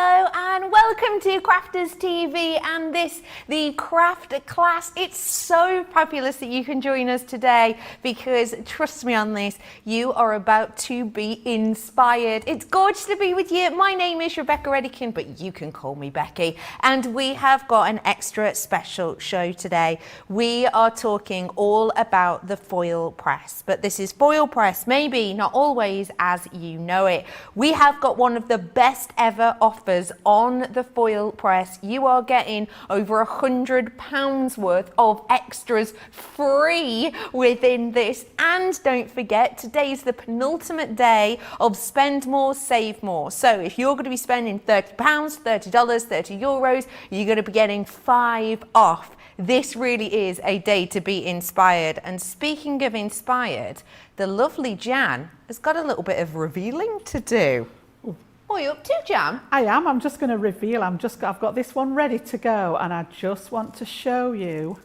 Hello and welcome to Crafters TV and this, the craft class. It's so fabulous that you can join us today because trust me on this, you are about to be inspired. It's gorgeous to be with you. My name is Rebecca Redican, but you can call me Becky. And we have got an extra special show today. We are talking all about the foil press, but this is foil press, maybe not always as you know it. We have got one of the best ever offers on the foil press. You are getting over £100 worth of extras free within this. And don't forget, today's the penultimate day of spend more, save more. So if you're going to be spending £30, $30, €30, you're going to be getting 5 off. This really is a day to be inspired. And speaking of inspired, the lovely Jan has got a little bit of revealing to do. What are you up to, Jan? I am. I'm just going to reveal. I've got this one ready to go, and I just want to show you.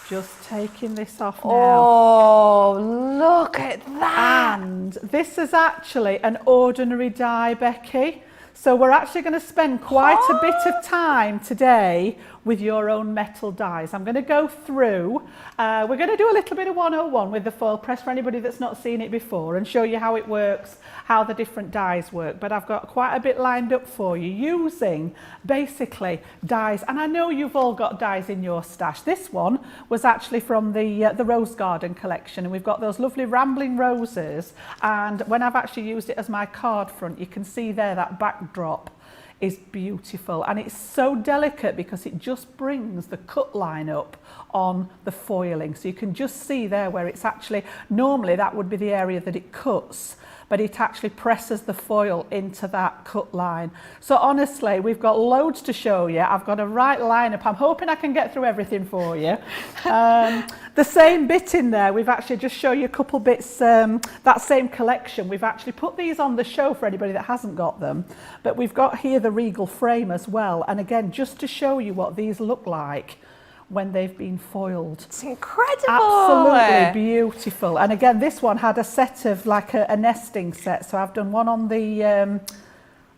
Just taking this off now. Oh, look at that! And this is actually an ordinary die, Becky. So we're actually going to spend quite a bit of time today with your own metal dies. I'm going to go through, we're going to do a little bit of 101 with the foil press for anybody that's not seen it before and show you how it works, how the different dies work. But I've got quite a bit lined up for you using basically dies. And I know you've all got dies in your stash. This one was actually from the Rose Garden collection, and we've got those lovely rambling roses. And when I've actually used it as my card front, you can see there that backdrop is beautiful, and it's so delicate because it just brings the cut line up on the foiling. So you can just see there where it's actually, normally that would be the area that it cuts, but it actually presses the foil into that cut line. So honestly, we've got loads to show you. I've got a right lineup. I'm hoping I can get through everything for you. The same bit in there, we've actually just show you a couple bits, that same collection. We've actually put these on the show for anybody that hasn't got them, but we've got here the regal frame as well. And again, just to show you what these look like when they've been foiled. It's incredible. Absolutely beautiful. And again, this one had a set of like a nesting set. So I've done one on the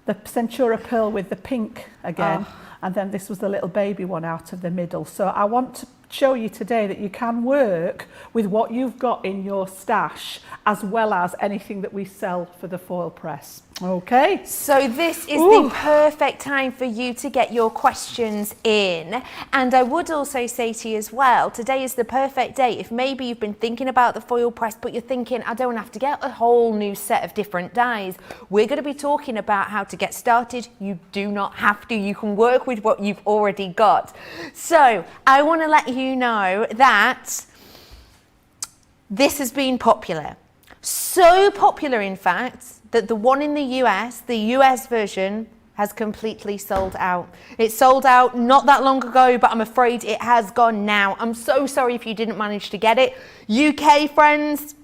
Centura Pearl with the pink again. Oh. And then this was the little baby one out of the middle. So I want to show you today that you can work with what you've got in your stash as well as anything that we sell for the foil press. Okay. So this is the perfect time for you to get your questions in. And I would also say to you as well, today is the perfect day. If maybe you've been thinking about the foil press, but you're thinking, I don't have to get a whole new set of different dies. We're going to be talking about how to get started. You do not have to. You can work with what you've already got. So I want to let you know that this has been popular. So popular, in fact, that the one in the US version has completely sold out. It sold out not that long ago, but I'm afraid it has gone now. I'm so sorry if you didn't manage to get it. UK friends,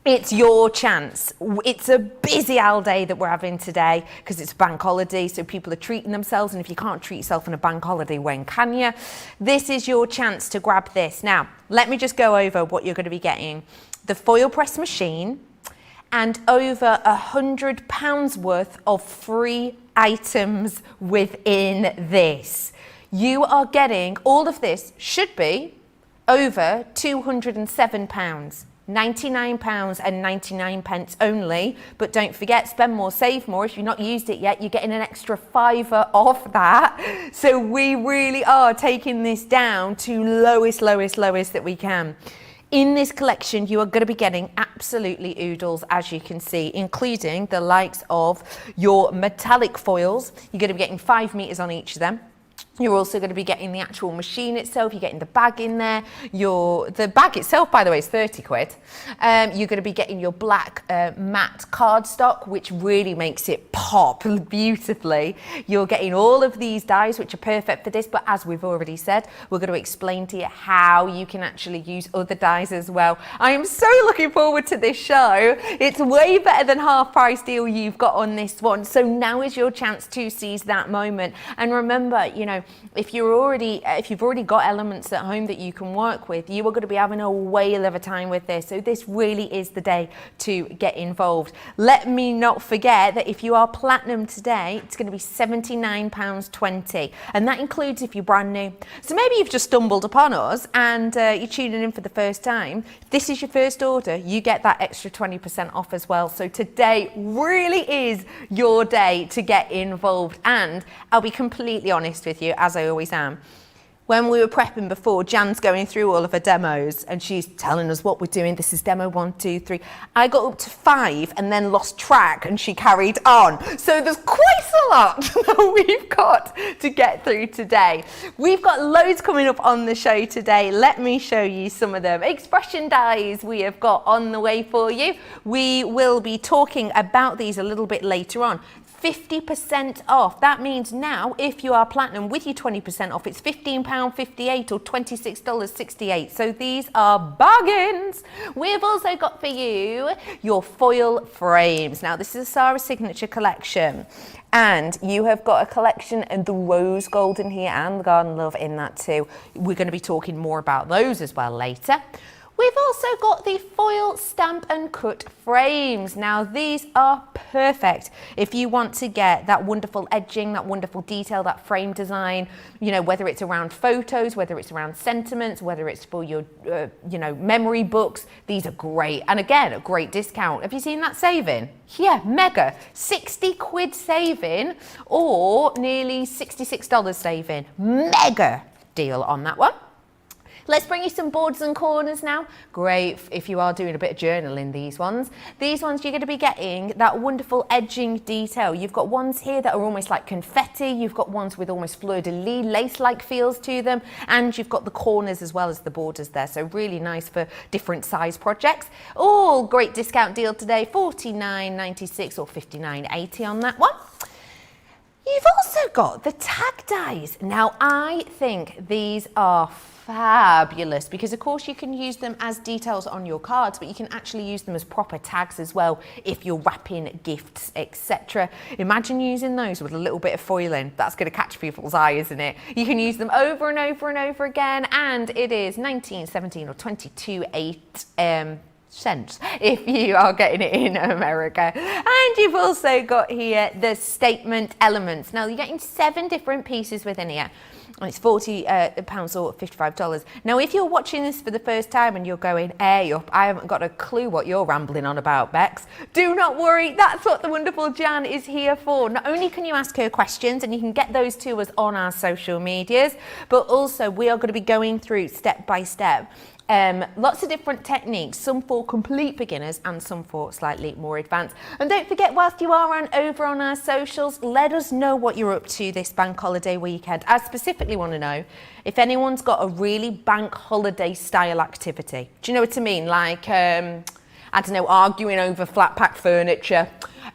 it's your chance. It's a busy old day that we're having today because it's a bank holiday, so people are treating themselves, and if you can't treat yourself on a bank holiday, when can you? This is your chance to grab this. Now, let me just go over what you're going to be getting. The foil press machine, and over £100 worth of free items within this. You are getting, all of this should be over £207. £99.99 only, but don't forget, spend more, save more. If you've not used it yet, you're getting an extra £5 off that. So we really are taking this down to lowest that we can. In this collection, you are going to be getting absolutely oodles, as you can see, including the likes of your metallic foils. You're going to be getting 5 meters on each of them. You're also going to be getting the actual machine itself. You're getting the bag in there. The bag itself, by the way, is 30 quid. You're going to be getting your black matte cardstock, which really makes it pop beautifully. You're getting all of these dies, which are perfect for this. But as we've already said, we're going to explain to you how you can actually use other dies as well. I am so looking forward to this show. It's way better than half price deal you've got on this one. So now is your chance to seize that moment. And remember, you know, know, if you've already got elements at home that you can work with, you are going to be having a whale of a time with this. So this really is the day to get involved. Let me not forget that if you are platinum today, it's going to be £79.20, and that includes if you're brand new. So maybe you've just stumbled upon us and you're tuning in for the first time. If this is your first order, you get that extra 20% off as well. So today really is your day to get involved, and I'll be completely honest with you, as I always am. When we were prepping before, Jan's going through all of her demos and she's telling us what we're doing. This is demo 1, 2, 3. I got up to 5 and then lost track and she carried on. So there's quite a lot that we've got to get through today. We've got loads coming up on the show today. Let me show you some of them. Expression dies we have got on the way for you. We will be talking about these a little bit later on. 50% off. That means now, if you are platinum with your 20% off, it's £15.58 or $26.68. So these are bargains. We've also got for you your foil frames. Now, this is a Sarah Signature collection, and you have got a collection of the rose gold in here and the garden love in that too. We're going to be talking more about those as well later. We've also got the foil stamp and cut frames. Now these are perfect if you want to get that wonderful edging, that wonderful detail, that frame design, you know, whether it's around photos, whether it's around sentiments, whether it's for your, memory books. These are great. And again, a great discount. Have you seen that saving? Yeah, mega. 60 quid saving or nearly $66 saving. Mega deal on that one. Let's bring you some boards and corners now. Great if you are doing a bit of journaling, these ones. These ones you're going to be getting that wonderful edging detail. You've got ones here that are almost like confetti. You've got ones with almost fleur-de-lis, lace-like feels to them. And you've got the corners as well as the borders there. So really nice for different size projects. All great discount deal today, $49.96 or $59.80 on that one. You've also got the tag dies. Now, I think these are fabulous because, of course, you can use them as details on your cards, but you can actually use them as proper tags as well if you're wrapping gifts, etc. Imagine using those with a little bit of foiling. That's going to catch people's eye, isn't it? You can use them over and over and over again, and it is 19, 17 or 22.8 cents if you are getting it in America. And you've also got here the statement elements. Now you're getting 7 different pieces within here, and it's £40 or $55. Now if you're watching this for the first time and you're going, hey up, I haven't got a clue what you're rambling on about, Bex, do not worry, that's what the wonderful Jan is here for. Not only can you ask her questions and you can get those to us on our social medias, but also we are going to be going through step by step lots of different techniques, some for complete beginners and some for slightly more advanced. And don't forget, whilst you are over on our socials, let us know what you're up to this bank holiday weekend. I specifically want to know if anyone's got a really bank holiday style activity. Do you know what I mean? Like, I don't know, arguing over flat pack furniture,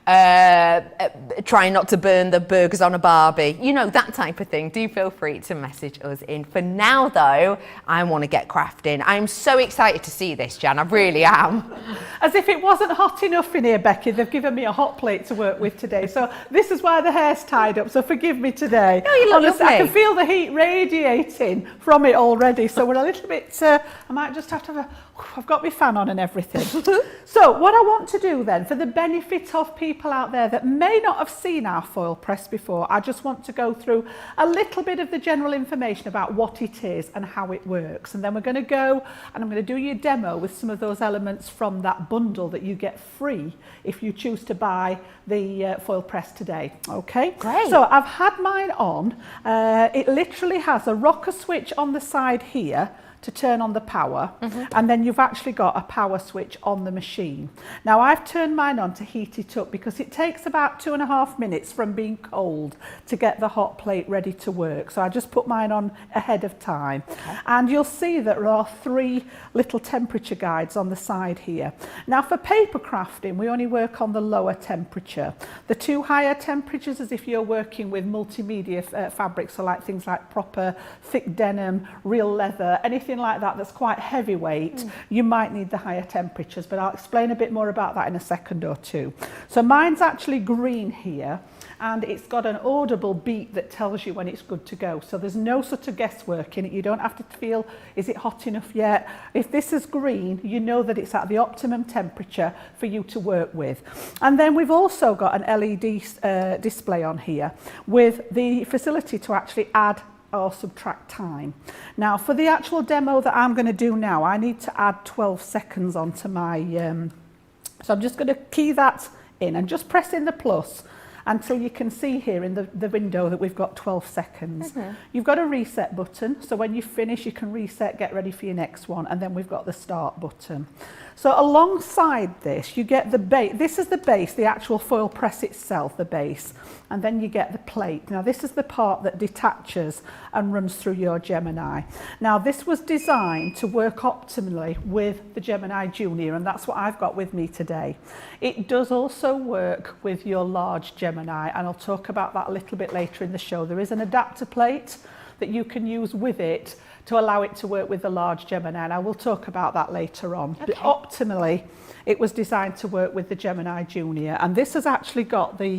trying not to burn the burgers on a Barbie, you know, that type of thing. Do feel free to message us in. For now though, I want to get crafting. I'm so excited to see this, Jan, I really am. As if it wasn't hot enough in here, Becky, they've given me a hot plate to work with today. So this is why the hair's tied up, so forgive me today. No, you look honestly, lovely. I can feel the heat radiating from it already, so we're a little bit, I might just have to have I've got my fan on and everything. So what I want to do then, for the benefit of people out there that may not have seen our foil press before, I just want to go through a little bit of the general information about what it is and how it works. And then we're going to go and I'm going to do your demo with some of those elements from that bundle that you get free if you choose to buy the foil press today. Okay, great. So I've had mine on. It literally has a rocker switch on the side here to turn on the power, and then you've actually got a power switch on the machine. Now I've turned mine on to heat it up because it takes about 2.5 minutes from being cold to get the hot plate ready to work. So I just put mine on ahead of time. Okay. And you'll see that there are 3 little temperature guides on the side here. Now for paper crafting, we only work on the lower temperature. The 2 higher temperatures is if you're working with multimedia fabrics, so like things like proper thick denim, real leather, anything something like that that's quite heavyweight, you might need the higher temperatures, but I'll explain a bit more about that in a second or two. So mine's actually green here, and it's got an audible beep that tells you when it's good to go. So there's no sort of guesswork in it. You don't have to feel, is it hot enough yet? If this is green, you know that it's at the optimum temperature for you to work with. And then we've also got an LED display on here with the facility to actually add or subtract time. Now for the actual demo that I'm going to do now, I need to add 12 seconds onto my, so I'm just going to key that in and just press in the plus until you can see here in the window that we've got 12 seconds. You've got a reset button, so when you finish you can reset, get ready for your next one, and then we've got the start button. So alongside this you get the base, this is the base, the actual foil press itself, the base, and then you get the plate. Now this is the part that detaches and runs through your Gemini. Now this was designed to work optimally with the Gemini Junior, and that's what I've got with me today. It does also work with your large Gemini, and I'll talk about that a little bit later in the show. There is an adapter plate that you can use with it to allow it to work with the large Gemini, and I will talk about that later on. Okay. But optimally, it was designed to work with the Gemini Junior, and this has actually got the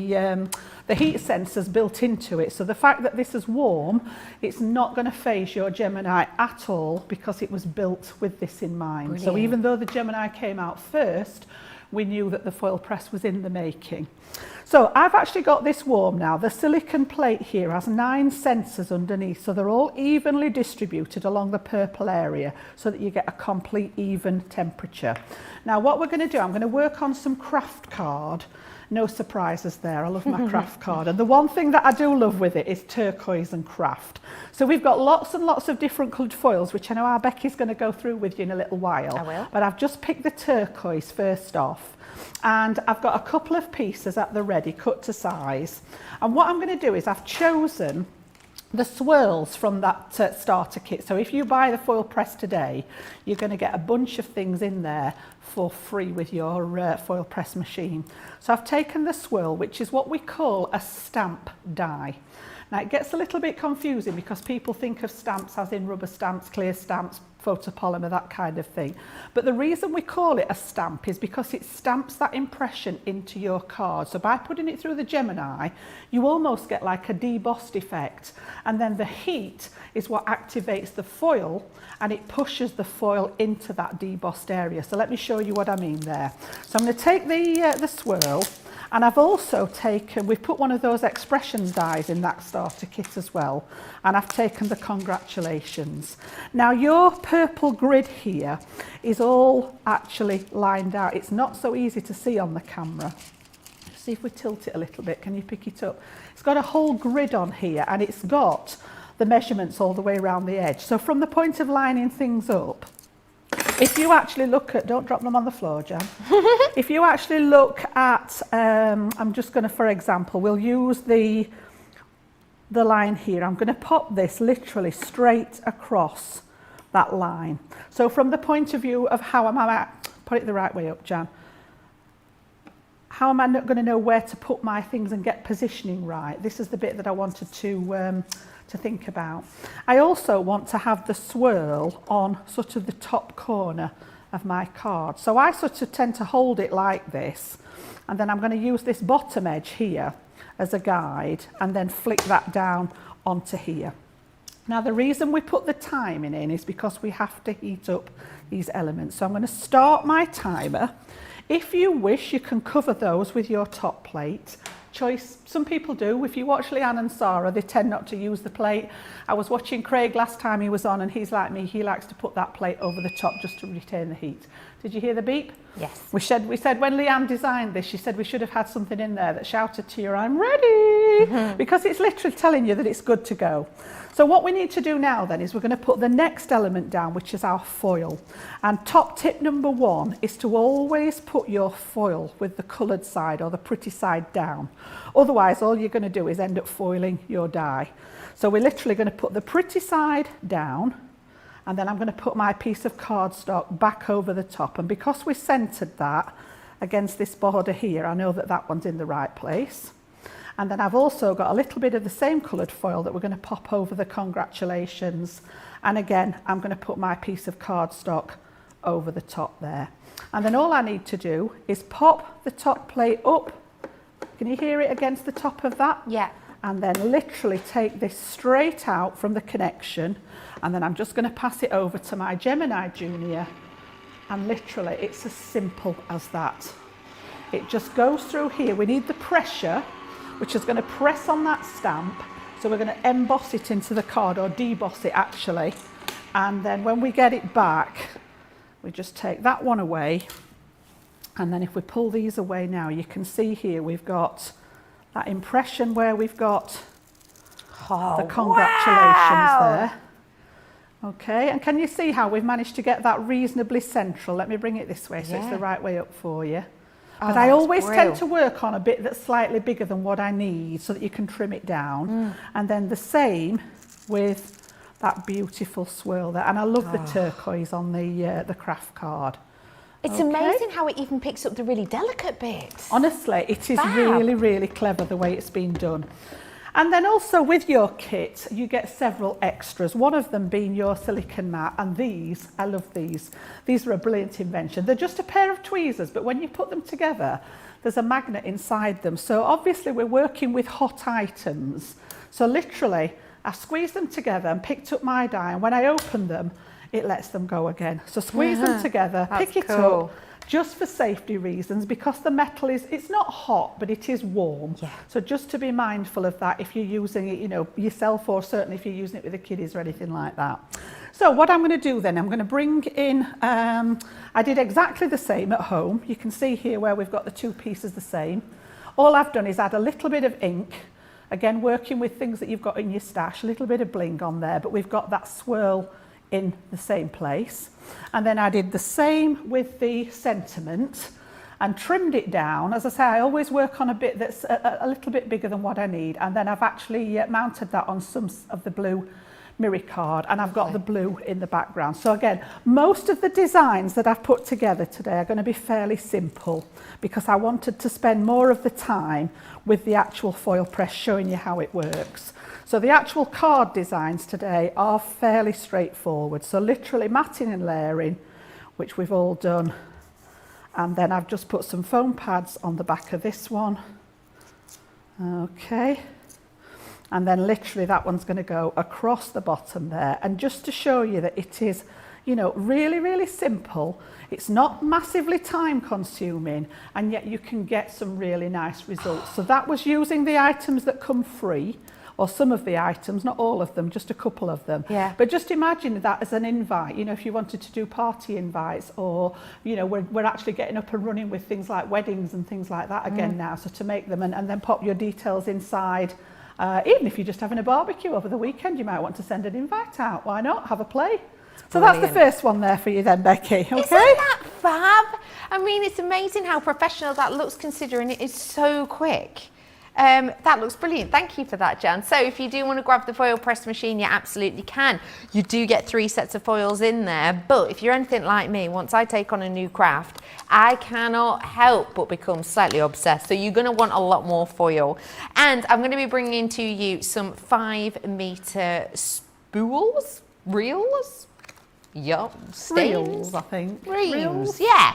heat sensors built into it. So the fact that this is warm, it's not going to phase your Gemini at all because it was built with this in mind. Brilliant. So even though the Gemini came out first, we knew that the foil press was in the making. So I've actually got this warm now. The silicon plate here has 9 sensors underneath, so they're all evenly distributed along the purple area so that you get a complete even temperature. Now what we're going to do, I'm going to work on some craft card. No surprises there, I love my craft card. And the one thing that I do love with it is turquoise and craft. So we've got lots and lots of different coloured foils, which I know our Becky's going to go through with you in a little while. I will. But I've just picked the turquoise first off. And I've got a couple of pieces at the ready, cut to size. And what I'm going to do is I've chosen the swirls from that starter kit. So if you buy the foil press today, you're going to get a bunch of things in there for free with your foil press machine. So I've taken the swirl, which is what we call a stamp die. Now it gets a little bit confusing because people think of stamps as in rubber stamps, clear stamps, photopolymer, that kind of thing. But the reason we call it a stamp is because it stamps that impression into your card. So by putting it through the Gemini, you almost get like a debossed effect. And then the heat is what activates the foil and it pushes the foil into that debossed area. So let me show you what I mean there. So I'm going to take the swirl, and I've also taken, we've put one of those expressions dies in that starter kit as well, and I've taken the congratulations. Now your purple grid here is all actually lined out. It's not so easy to see on the camera. See if we tilt it a little bit, can you pick it up? It's got a whole grid on here, and it's got the measurements all the way around the edge. So from the point of lining things up, if you actually look at, don't drop them on the floor, Jan. If you actually look at, I'm just going to, for example, we'll use the line here. I'm going to pop this literally straight across that line. So from the point of view of how am I, put it the right way up, Jan. How am I not going to know where to put my things and get positioning right? This is the bit that I wanted to think about. I also want to have the swirl on sort of the top corner of my card. So I sort of tend to hold it like this, and then I'm going to use this bottom edge here as a guide and then flick that down onto here. Now the reason we put the timing in is because we have to heat up these elements. So I'm going to start my timer. If you wish, you can cover those with your top plate. Choice, some people do. If you watch Leanne and Sarah, they tend not to use the plate. I was watching Craig last time he was on, and he's like me, he likes to put that plate over the top just to retain the heat. Did you hear the beep? Yes. We said when Leanne designed this, she said we should have had something in there that shouted to you, I'm ready, because it's literally telling you that it's good to go. So what we need to do now then is we're going to put the next element down, which is our foil. And top tip number 1 is to always put your foil with the coloured side or the pretty side down. Otherwise, all you're going to do is end up foiling your die. So we're literally going to put the pretty side down, and then I'm going to put my piece of cardstock back over the top. And because we centred that against this border here, I know that that one's in the right place. And then I've also got a little bit of the same coloured foil that we're going to pop over the congratulations. And again, I'm going to put my piece of cardstock over the top there. And then all I need to do is pop the top plate up. Can you hear it against the top of that? Yeah. And then literally take this straight out from the connection. And then I'm just going to pass it over to my Gemini Junior. And literally, it's as simple as that. It just goes through here. We need the pressure, which is going to press on that stamp. So we're going to emboss it into the card, or deboss it actually. And then when we get it back, we just take that one away. And then if we pull these away now, you can see here we've got that impression where we've got the congratulations there. Okay, and can you see how we've managed to get that reasonably central? Let me bring it this way so it's the right way up for you. But I always tend to work on a bit that's slightly bigger than what I need so that you can trim it down. And then the same with that beautiful swirl there. And I love the turquoise on the craft card. It's amazing how it even picks up the really delicate bits. Honestly, it is really, really clever the way it's been done. And then also with your kit, you get several extras, one of them being your silicone mat. And these, I love these. These are a brilliant invention. They're just a pair of tweezers, but when you put them together, there's a magnet inside them. So obviously we're working with hot items. So literally, I squeezed them together and picked up my die, and when I opened them, it lets them go again. So squeeze them together, pick it up, just for safety reasons, because the metal it's not hot, but it is warm. Yeah. So just to be mindful of that if you're using it, you know, yourself, or certainly if you're using it with the kiddies or anything like that. So what I'm going to do then, I'm going to bring in, I did exactly the same at home. You can see here where we've got the two pieces the same. All I've done is add a little bit of ink, again working with things that you've got in your stash, a little bit of bling on there, but we've got that swirl in the same place. And then I did the same with the sentiment and trimmed it down. As I say, I always work on a bit that's a little bit bigger than what I need, and then I've actually mounted that on some of the blue mirror card, and I've got the blue in the background. So again, most of the designs that I've put together today are going to be fairly simple because I wanted to spend more of the time with the actual foil press showing you how it works. So the actual card designs today are fairly straightforward. So literally matting and layering, which we've all done. And then I've just put some foam pads on the back of this one. Okay. And then literally that one's going to go across the bottom there. And just to show you that it is, you know, really, really simple. It's not massively time consuming, and yet you can get some really nice results. So that was using the items that come free, or some of the items, not all of them, just a couple of them. Yeah. But just imagine that as an invite, you know, if you wanted to do party invites, or, you know, we're actually getting up and running with things like weddings and things like that again now. So to make them and then pop your details inside, even if you're just having a barbecue over the weekend, you might want to send an invite out. Why not? Have a play. So that's the first one there for you then, Becky. Okay? Isn't that fab? I mean, it's amazing how professional that looks considering it is so quick. That looks brilliant. Thank you for that, Jan. So if you do want to grab the foil press machine, you absolutely can. You do get 3 sets of foils in there, but if you're anything like me, once I take on a new craft, I cannot help but become slightly obsessed. So you're going to want a lot more foil. And I'm going to be bringing to you some 5-meter spools, reels. Yup, reels, I think. Reels, yeah.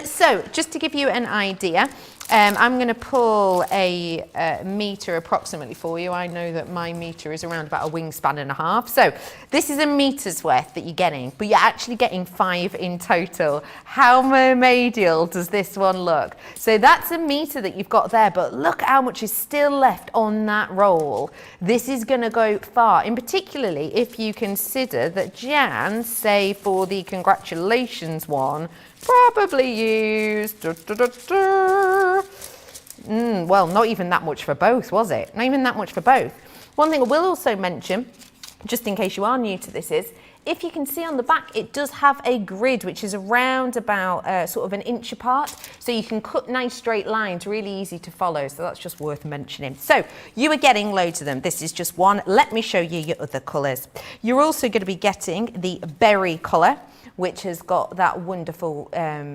So just to give you an idea, I'm going to pull a metre approximately for you. I know that my metre is around about a wingspan and a half. So this is a metre's worth that you're getting, but you're actually getting 5 in total. How mermaidial does this one look? So that's a metre that you've got there, but look how much is still left on that roll. This is going to go far, in particularly if you consider that Jan, say for the congratulations one, probably used, well, not even that much for both, was it? Not even that much for both. One thing I will also mention, just in case you are new to this, if you can see on the back, it does have a grid, which is around about sort of an inch apart. So you can cut nice straight lines, really easy to follow. So that's just worth mentioning. So you are getting loads of them. This is just one. Let me show you your other colours. You're also going to be getting the berry colour, which has got that wonderful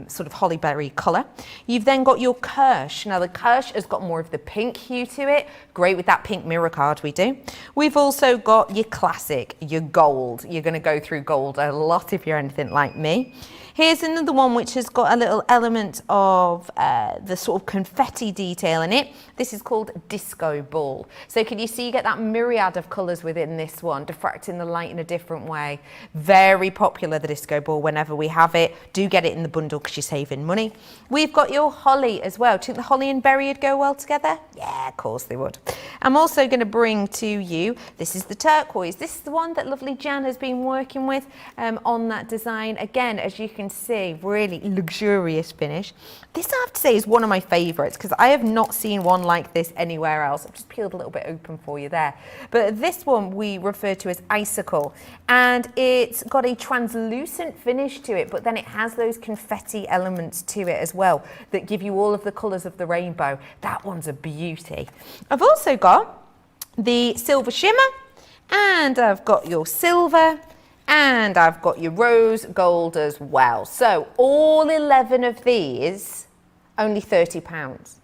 sort of hollyberry colour. You've then got your Kirsch. Now the Kirsch has got more of the pink hue to it. Great with that pink mirror card we do. We've also got your classic, your gold. You're going to go through gold a lot if you're anything like me. Here's another one which has got a little element of the sort of confetti detail in it. This is called Disco Ball. So can you see you get that myriad of colours within this one, diffracting the light in a different way. Very popular, the Disco Ball, whenever we have it. Do get it in the bundle because you're saving money. We've got your holly as well. Do you think the holly and berry would go well together? Yeah, of course they would. I'm also going to bring to you, this is the turquoise. This is the one that lovely Jan has been working with on that design. Again, as you can see, really luxurious finish. This, I have to say, is one of my favourites because I have not seen one like this anywhere else. I've just peeled a little bit open for you there. But this one we refer to as icicle, and it's got a translucent finish to it, but then it has those confetti elements to it as well that give you all of the colours of the rainbow. That one's a beauty. I've also got the silver shimmer, and I've got your silver, and I've got your rose gold as well. So all 11 of these, only £30.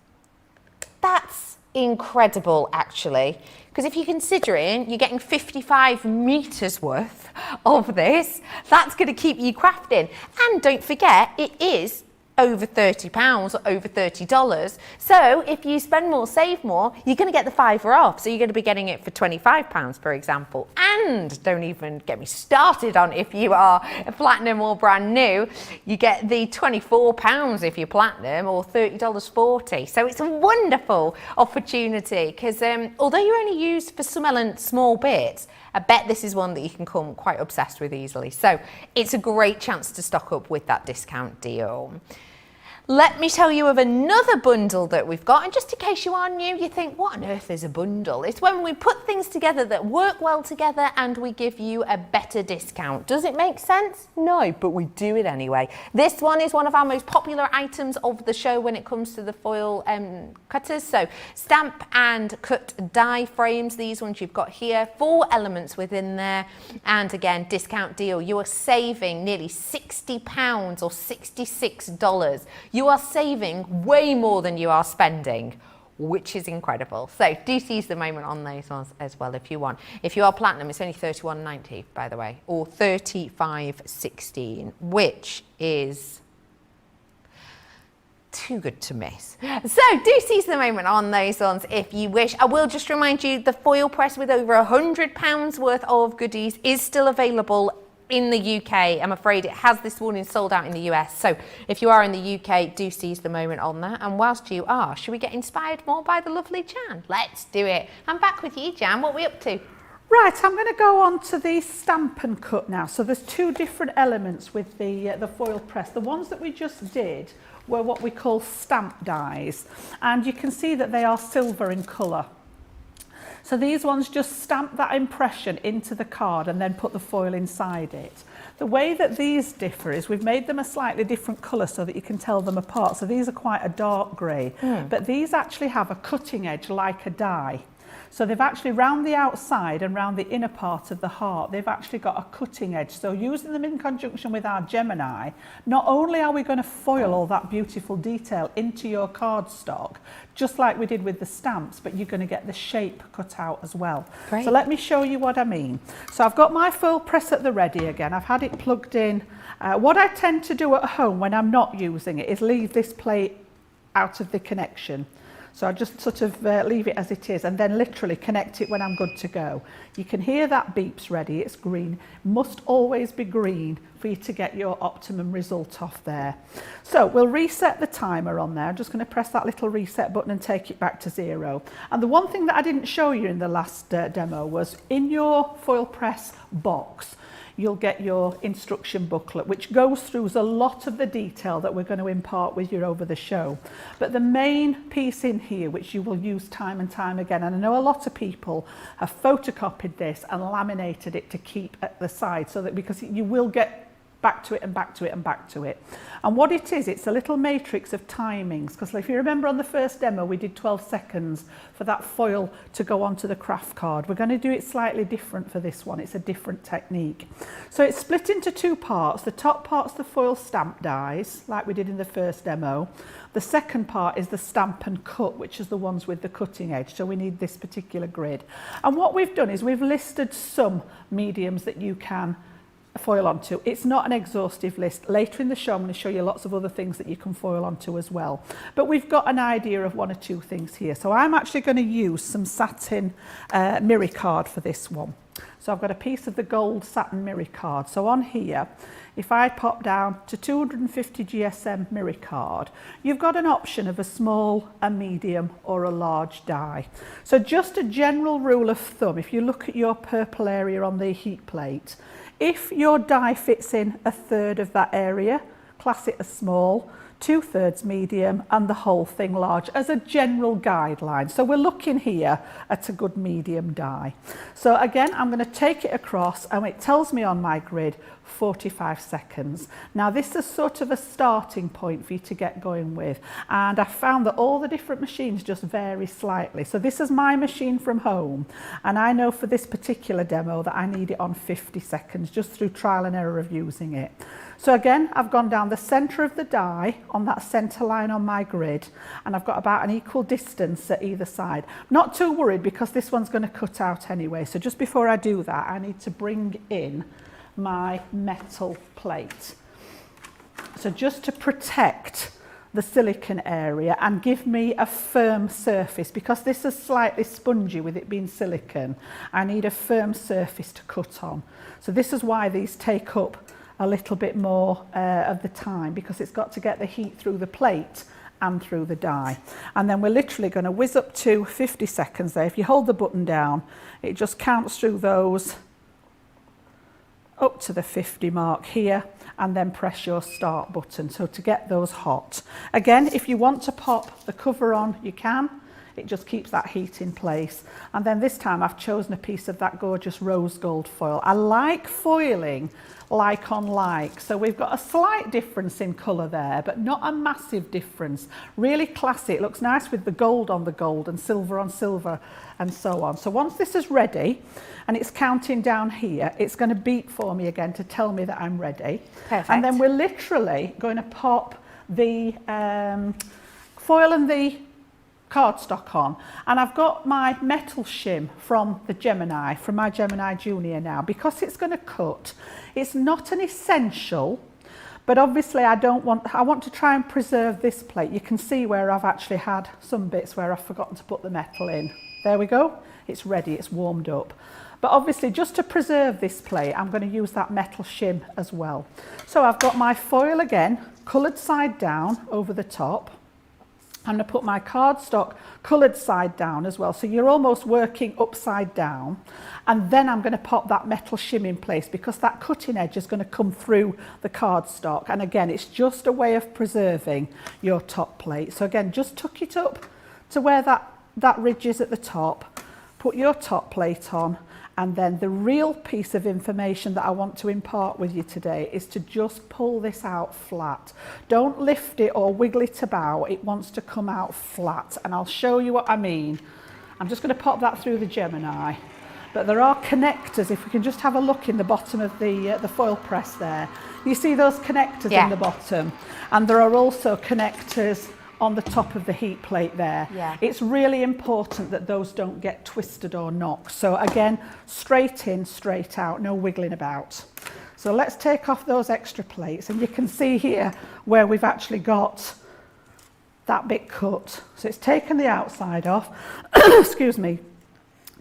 That's incredible, actually, because if you're considering you're getting 55 metres worth of this, that's going to keep you crafting. And don't forget, it is over £30 or over $30. So if you spend more, save more, you're going to get the £5 off. So you're going to be getting it for £25, for example. And don't even get me started on if you are a platinum or brand new, you get the £24 if you're platinum or $30.40. So it's a wonderful opportunity because although you're only used for some small bits, I bet this is one that you can come quite obsessed with easily. So it's a great chance to stock up with that discount deal. Let me tell you of another bundle that we've got, and just in case you are new, you think, what on earth is a bundle? It's when we put things together that work well together and we give you a better discount. Does it make sense? No, but we do it anyway. This one is one of our most popular items of the show when it comes to the foil cutters. So stamp and cut die frames, these ones you've got here, 4 elements within there, and again, discount deal. You are saving nearly £60 or $66. You are saving way more than you are spending, which is incredible. So do seize the moment on those ones as well if you want. If you are platinum, it's only $31.90, by the way, or $35.16, which is too good to miss. So do seize the moment on those ones if you wish. I will just remind you, the Foilpress with over £100 worth of goodies is still available in the UK. I'm afraid it has this morning sold out in the US. So if you are in the UK, do seize the moment on that. And whilst you are, should we get inspired more by the lovely Jan? Let's do it. I'm back with you, Jan. What are we up to? Right, I'm going to go on to the stamp and cut now. So there's 2 different elements with the foil press. The ones that we just did were what we call stamp dies. And you can see that they are silver in colour. So these ones just stamp that impression into the card and then put the foil inside it. The way that these differ is we've made them a slightly different colour so that you can tell them apart. So these are quite a dark grey, but these actually have a cutting edge like a die. So they've actually, round the outside and round the inner part of the heart, they've actually got a cutting edge. So using them in conjunction with our Gemini, not only are we going to foil all that beautiful detail into your cardstock, just like we did with the stamps, but you're going to get the shape cut out as well. Great. So let me show you what I mean. So I've got my Foilpress at the ready again. I've had it plugged in. What I tend to do at home when I'm not using it is leave this plate out of the connection. So I just sort of leave it as it is and then literally connect it when I'm good to go. You can hear that beeps ready, it's green. Must always be green for you to get your optimum result off there. So we'll reset the timer on there. I'm just going to press that little reset button and take it back to 0. And the one thing that I didn't show you in the last demo was in your Foilpress box, you'll get your instruction booklet, which goes through a lot of the detail that we're going to impart with you over the show. But the main piece in here, which you will use time and time again, and I know a lot of people have photocopied this and laminated it to keep at the side, so that because you will get back to it and back to it and back to it. And what it is, it's a little matrix of timings, because if you remember on the first demo we did 12 seconds for that foil to go onto the craft card. We're going to do it slightly different for this one. It's a different technique. So it's split into two parts. The top part's the foil stamp dies, like we did in the first demo. The second part is the stamp and cut, which is the ones with the cutting edge. So we need this particular grid. And what we've done is we've listed some mediums that you can foil onto. It's not an exhaustive list. Later in the show I'm going to show you lots of other things that you can foil onto as well. But we've got an idea of one or two things here. So I'm actually going to use some satin mirror card for this one. So I've got a piece of the gold satin mirror card. So on here, if I pop down to 250 GSM mirror card, you've got an option of a small, a medium or a large die. So just a general rule of thumb, if you look at your purple area on the heat plate, if your die fits in a third of that area, class it as small, 2/3 medium and the whole thing large as a general guideline. So we're looking here at a good medium die. So again, I'm going to take it across and it tells me on my grid 45 seconds. Now this is sort of a starting point for you to get going with, and I found that all the different machines just vary slightly. So this is my machine from home, and I know for this particular demo that I need it on 50 seconds just through trial and error of using it. So again, I've gone down the centre of the die on that centre line on my grid, and I've got about an equal distance at either side. Not too worried because this one's going to cut out anyway. So just before I do that, I need to bring in my metal plate. So just to protect the silicone area and give me a firm surface, because this is slightly spongy with it being silicone, I need a firm surface to cut on. So this is why these take up a little bit more of the time, because it's got to get the heat through the plate and through the die. And then we're literally going to whiz up to 50 seconds there. If you hold the button down, it just counts through those up to the 50 mark here, and then press your start button so to get those hot. Again, if you want to pop the cover on, you can. It just keeps that heat in place. And then this time I've chosen a piece of that gorgeous rose gold foil. I like foiling like on like, so we've got a slight difference in colour there, but not a massive difference. Really classy. It looks nice with the gold on the gold and silver on silver and so on. So once this is ready and it's counting down here, it's going to beep for me again to tell me that I'm ready. Perfect. And then we're literally going to pop the foil and the cardstock on, and I've got my metal shim from the Gemini, from my Gemini Junior now. Because it's going to cut, it's not an essential, but obviously I want to try and preserve this plate. You can see where I've actually had some bits where I've forgotten to put the metal in. There we go, it's ready, it's warmed up. But obviously just to preserve this plate, I'm going to use that metal shim as well. So I've got my foil again, coloured side down over the top. I'm going to put my cardstock coloured side down as well, so you're almost working upside down, and then I'm going to pop that metal shim in place because that cutting edge is going to come through the cardstock, and again it's just a way of preserving your top plate. So again, just tuck it up to where that ridge is at the top, put your top plate on, and then the real piece of information that I want to impart with you today is to just pull this out flat. Don't lift it or wiggle it about, it wants to come out flat, and I'll show you what I mean. I'm just going to pop that through the Gemini. But there are connectors, if we can just have a look in the bottom of the foil press there. You see those connectors in the bottom, and there are also connectors on the top of the heat plate there. It's really important that those don't get twisted or knocked. So again, straight in, straight out, no wiggling about. So let's take off those extra plates, and you can see here where we've actually got that bit cut. So it's taken the outside off. Excuse me.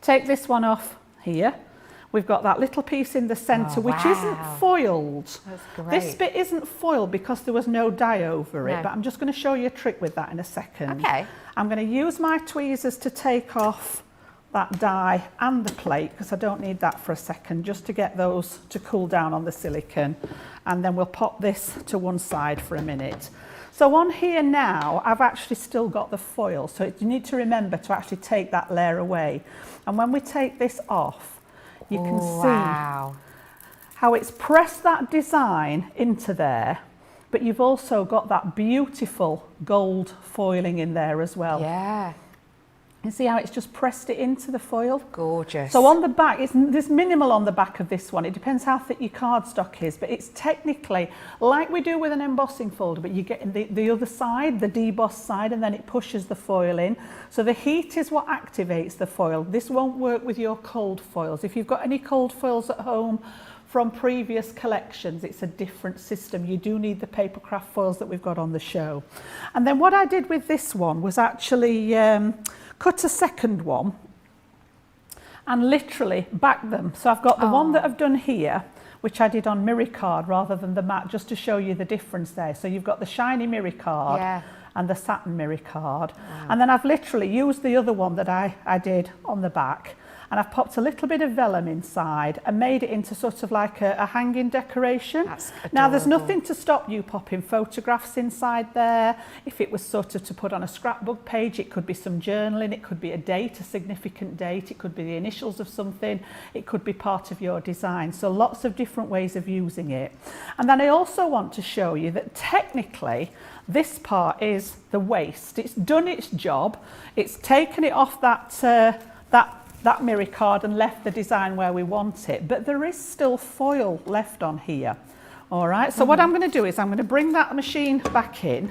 Take this one off here. We've got that little piece in the centre, which isn't foiled. That's great. This bit isn't foiled because there was no dye over it, but I'm just going to show you a trick with that in a second. Okay. I'm going to use my tweezers to take off that die and the plate, because I don't need that for a second, just to get those to cool down on the silicone. And then we'll pop this to one side for a minute. So on here now, I've actually still got the foil. So you need to remember to actually take that layer away. And when we take this off, you can see how it's pressed that design into there, but you've also got that beautiful gold foiling in there as well. Yeah. You see how it's just pressed it into the foil? Gorgeous. So on the back, there's minimal on the back of this one. It depends how thick your cardstock is, but it's technically like we do with an embossing folder, but you get the other side, the debossed side, and then it pushes the foil in. So the heat is what activates the foil. This won't work with your cold foils. If you've got any cold foils at home from previous collections, it's a different system. You do need the paper craft foils that we've got on the show. And then what I did with this one was actually cut a second one and literally back them. So I've got the one that I've done here, which I did on mirror card rather than the matte, just to show you the difference there. So you've got the shiny mirror card and the satin mirror card. And then I've literally used the other one that I did on the back, and I've popped a little bit of vellum inside and made it into sort of like a hanging decoration. That's adorable. Now there's nothing to stop you popping photographs inside there. If it was sort of to put on a scrapbook page, it could be some journaling, it could be a date, a significant date, it could be the initials of something, it could be part of your design. So lots of different ways of using it. And then I also want to show you that technically this part is the waist. It's done its job. It's taken it off that mirror card and left the design where we want it, but there is still foil left on here. All right, so what I'm going to do is I'm going to bring that machine back in,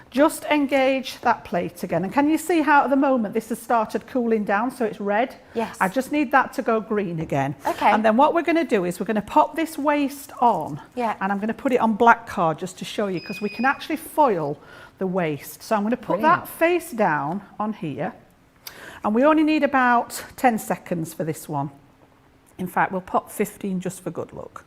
just engage that plate again. And can you see how at the moment this has started cooling down, so it's red? Yes. I just need that to go green again. Okay. And then what we're going to do is we're going to pop this waist on, and I'm going to put it on black card just to show you, because we can actually foil the waist. So I'm going to put that face down on here. And we only need about 10 seconds for this one. In fact, we'll pop 15 just for good luck.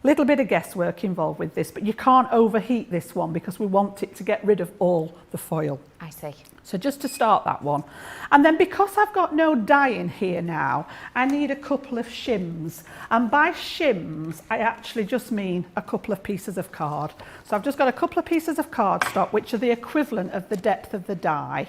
A little bit of guesswork involved with this, but you can't overheat this one because we want it to get rid of all the foil. I see. So just to start that one. And then because I've got no dye in here now, I need a couple of shims. And by shims, I actually just mean a couple of pieces of card. So I've just got a couple of pieces of cardstock, which are the equivalent of the depth of the die.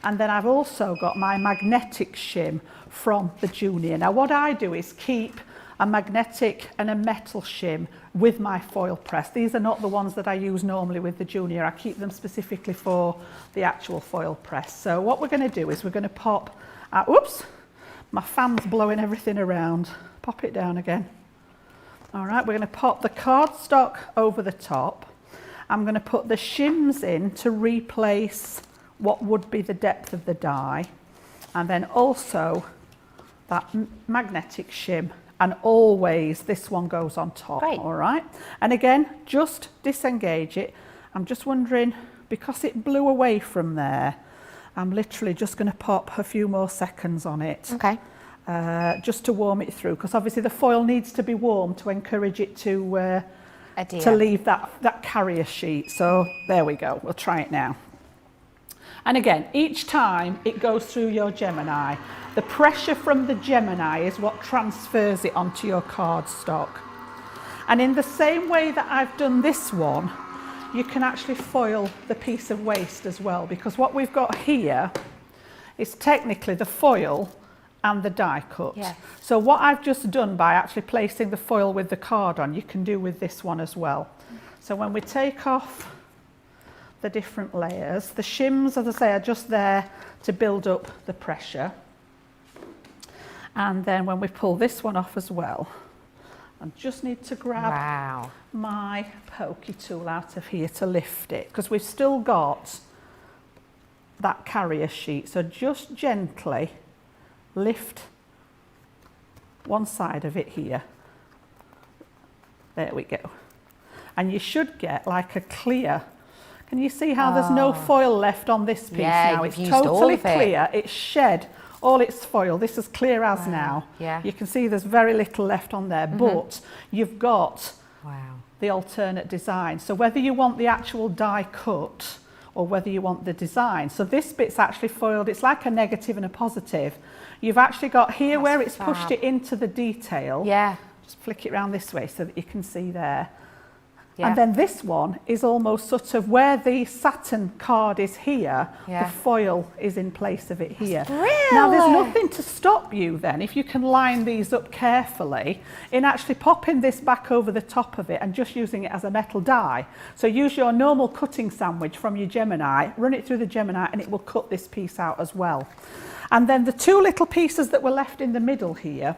And then I've also got my magnetic shim from the Junior. Now what I do is keep a magnetic and a metal shim with my foil press. These are not the ones that I use normally with the Junior. I keep them specifically for the actual foil press. So what we're going to do is we're going to pop, oops, my fan's blowing everything around. Pop it down again. All right, we're going to pop the cardstock over the top. I'm going to put the shims in to replace what would be the depth of the die, and then also that magnetic shim, and always this one goes on top. Great. All right, and again, just disengage it. I'm just wondering, because it blew away from there, I'm literally just going to pop a few more seconds on it. Okay. Just to warm it through, because obviously the foil needs to be warm to encourage it to leave that carrier sheet. So there we go, we'll try it now. And again, each time it goes through your Gemini, the pressure from the Gemini is what transfers it onto your cardstock. And in the same way that I've done this one, you can actually foil the piece of waste as well, because what we've got here is technically the foil and the die cut. Yeah. So what I've just done by actually placing the foil with the card on, you can do with this one as well. So when we take off the different layers, the shims, as I say, are just there to build up the pressure. And then when we pull this one off as well, I just need to grab my pokey tool out of here to lift it, because we've still got that carrier sheet. So just gently lift one side of it here. There we go. And you should get like a clear. Can you see how there's no foil left on this piece now? It's totally clear. It's shed all its foil. This is clear as now. Yeah. You can see there's very little left on there, but you've got the alternate design. So whether you want the actual die cut or whether you want the design. So this bit's actually foiled. It's like a negative and a positive. You've actually got here where it's pushed it into the detail. Yeah. Just flick it around this way so that you can see there. Yeah. And then this one is almost sort of where the Saturn card is here, the foil is in place of it here. Now there's nothing to stop you then, if you can line these up carefully, in actually popping this back over the top of it and just using it as a metal die. So use your normal cutting sandwich from your Gemini, run it through the Gemini, and it will cut this piece out as well. And then the two little pieces that were left in the middle here,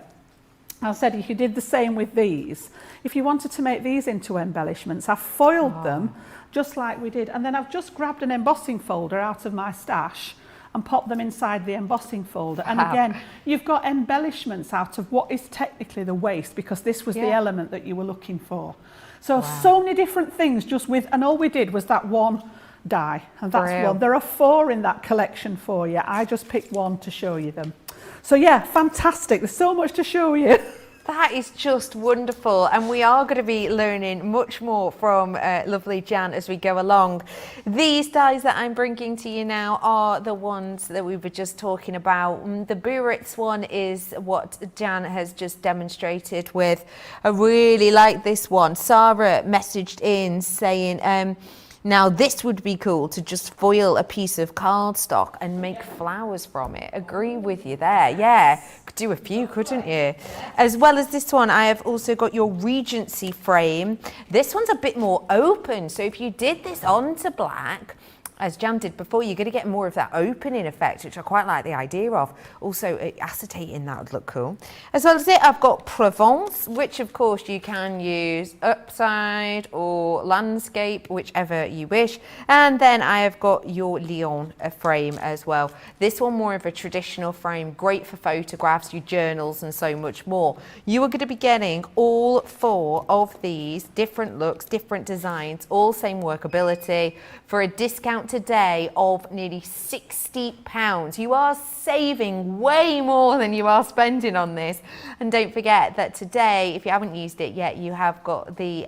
I said if you did the same with these, if you wanted to make these into embellishments, I've foiled them just like we did, and then I've just grabbed an embossing folder out of my stash and popped them inside the embossing folder. And again, you've got embellishments out of what is technically the waste, because this was the element that you were looking for. So, so many different things just with, and all we did was that one die, and that's one. There are 4 in that collection for you. I just picked one to show you them. So yeah, fantastic. There's so much to show you. That is just wonderful, and we are going to be learning much more from lovely Jan as we go along. These dies that I'm bringing to you now are the ones that we were just talking about. The Biarritz one is what Jan has just demonstrated with. I really like this one. Sarah messaged in saying, now this would be cool to just foil a piece of cardstock and make flowers from it. Agree with you there, yeah. Could do a few, couldn't you? As well as this one, I have also got your Regency frame. This one's a bit more open, so if you did this onto black, as Jan did before, you're going to get more of that opening effect, which I quite like the idea of. Also, acetating, that would look cool. As well as it, I've got Provence, which of course you can use upside or landscape, whichever you wish. And then I have got your Lyon frame as well. This one more of a traditional frame, great for photographs, your journals and so much more. You are going to be getting all 4 of these, different looks, different designs, all same workability, for a discount today of nearly £60. You are saving way more than you are spending on this. And don't forget that today, if you haven't used it yet, you have got the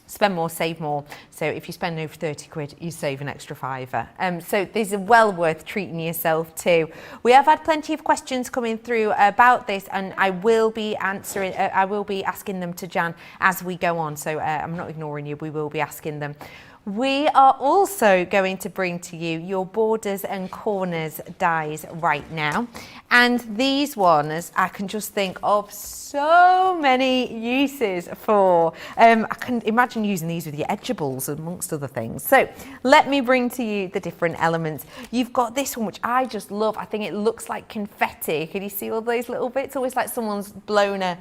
spend more, save more. So if you spend over 30 quid, you save an extra £5. So these are well worth treating yourself to. We have had plenty of questions coming through about this, and I will be answering, I will be asking them to Jan as we go on. So I'm not ignoring you, we will be asking them. We are also going to bring to you your borders and corners dies right now. And these ones, I can just think of so many uses for. I can imagine using these with your edgeables amongst other things. So let me bring to you the different elements. You've got this one, which I just love. I think it looks like confetti. Can you see all those little bits? Always like someone's blown a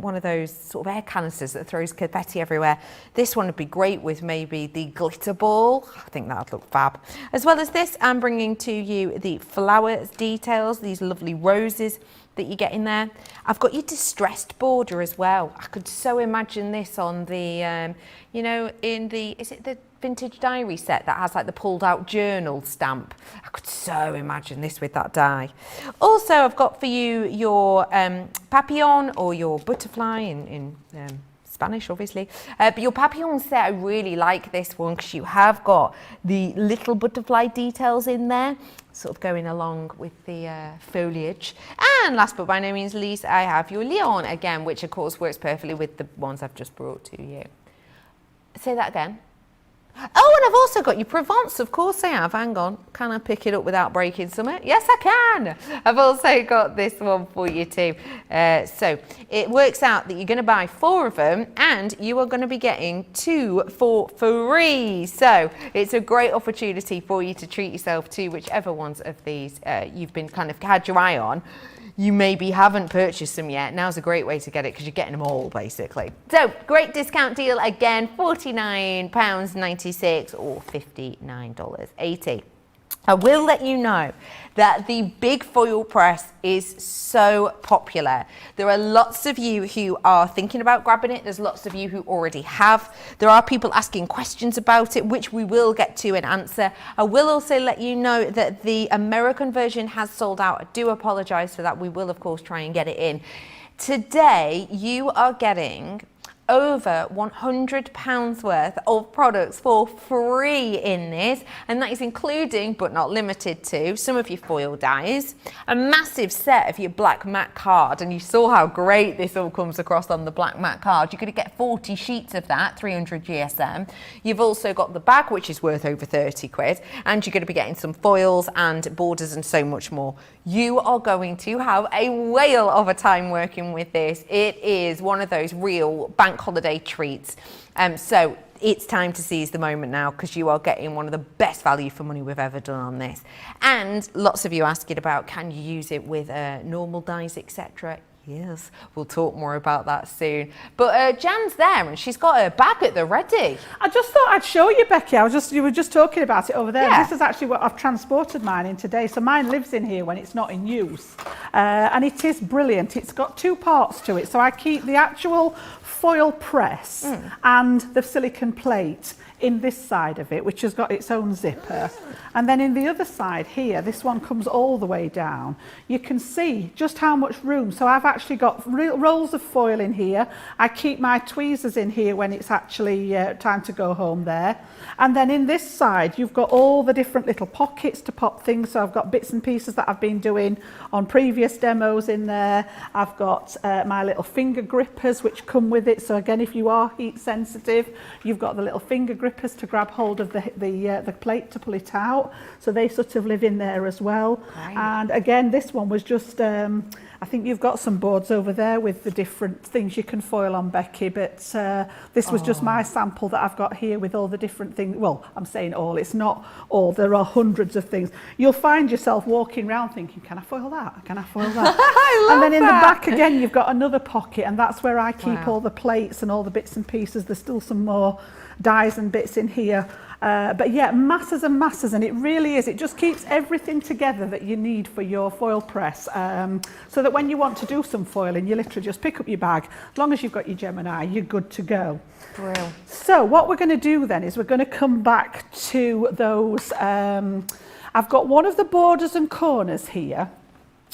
one of those sort of air canisters that throws confetti everywhere. This one would be great with maybe the glitter ball. I think that would look fab. As well as this, I'm bringing to you the flower details, these lovely roses that you get in there. I've got your distressed border as well. I could so imagine this on the, you know, in the, is it the vintage diary set that has like the pulled out journal stamp? I could so imagine this with that die. Also, I've got for you your papillon or your butterfly in Spanish, obviously. But your papillon set, I really like this one because you have got the little butterfly details in there, sort of going along with the foliage. And last but by no means least, I have your Lyon again, which of course works perfectly with the ones I've just brought to you. Say that again. Oh, and I've also got your Provence, of course I have. Hang on, can I pick it up without breaking something? Yes, I can. I've also got this one for you too. So it works out that you're going to buy 4 of them and you are going to be getting 2 for free. So it's a great opportunity for you to treat yourself to whichever ones of these you've been kind of had your eye on. You maybe haven't purchased them yet. Now's a great way to get it because you're getting them all basically. So great discount deal again, £49.96 or $59.80. I will let you know that the big foil press is so popular. There are lots of you who are thinking about grabbing it. There's lots of you who already have. There are people asking questions about it, which we will get to and answer. I will also let you know that the American version has sold out. I do apologize for that. We will, of course, try and get it in. Today, you are getting over £100 worth of products for free in this, and that is including but not limited to some of your foil dies, a massive set of your black matte card, and you saw how great this all comes across on the black matte card. You're going to get 40 sheets of that, 300 GSM. You've also got the bag, which is worth over 30 quid, and you're going to be getting some foils and borders and so much more. You are going to have a whale of a time working with this. It is one of those real bank holiday treats. So it's time to seize the moment now, because you are getting one of the best value for money we've ever done on this. And lots of you asking about, can you use it with normal dies, etc. Yes, we'll talk more about that soon. But Jan's there and she's got her bag at the ready. I just thought I'd show you, Becky. You were just talking about it over there. Yeah. This is actually what I've transported mine in today. So mine lives in here when it's not in use. And it is brilliant. It's got two parts to it. So I keep the actual foil press and the silicone plate in this side of it, which has got its own zipper. And then in the other side here, this one comes all the way down. You can see just how much room. So I've actually got rolls of foil in here. I keep my tweezers in here when it's actually time to go home there. And then in this side, you've got all the different little pockets to pop things. So I've got bits and pieces that I've been doing on previous demos in there. I've got my little finger grippers, which come with it. So again, if you are heat sensitive, you've got the little finger grippers to grab hold of the plate to pull it out. So they sort of live in there as well. Right. And again, this one was just, I think you've got some boards over there with the different things you can foil on, Becky, but this was just my sample that I've got here with all the different things. Well, I'm saying all, it's not all, there are hundreds of things. You'll find yourself walking around thinking, can I foil that? Can I foil that? I love and then in that. the back again, you've got another pocket, and that's where I keep all the plates and all the bits and pieces. There's still some more dies and bits in here. But yeah, masses and masses, and it really is. It just keeps everything together that you need for your foil press, so that when you want to do some foiling, you literally just pick up your bag. As long as you've got your Gemini, you're good to go. Brilliant. So what we're going to do then is we're going to come back to those. I've got one of the borders and corners here.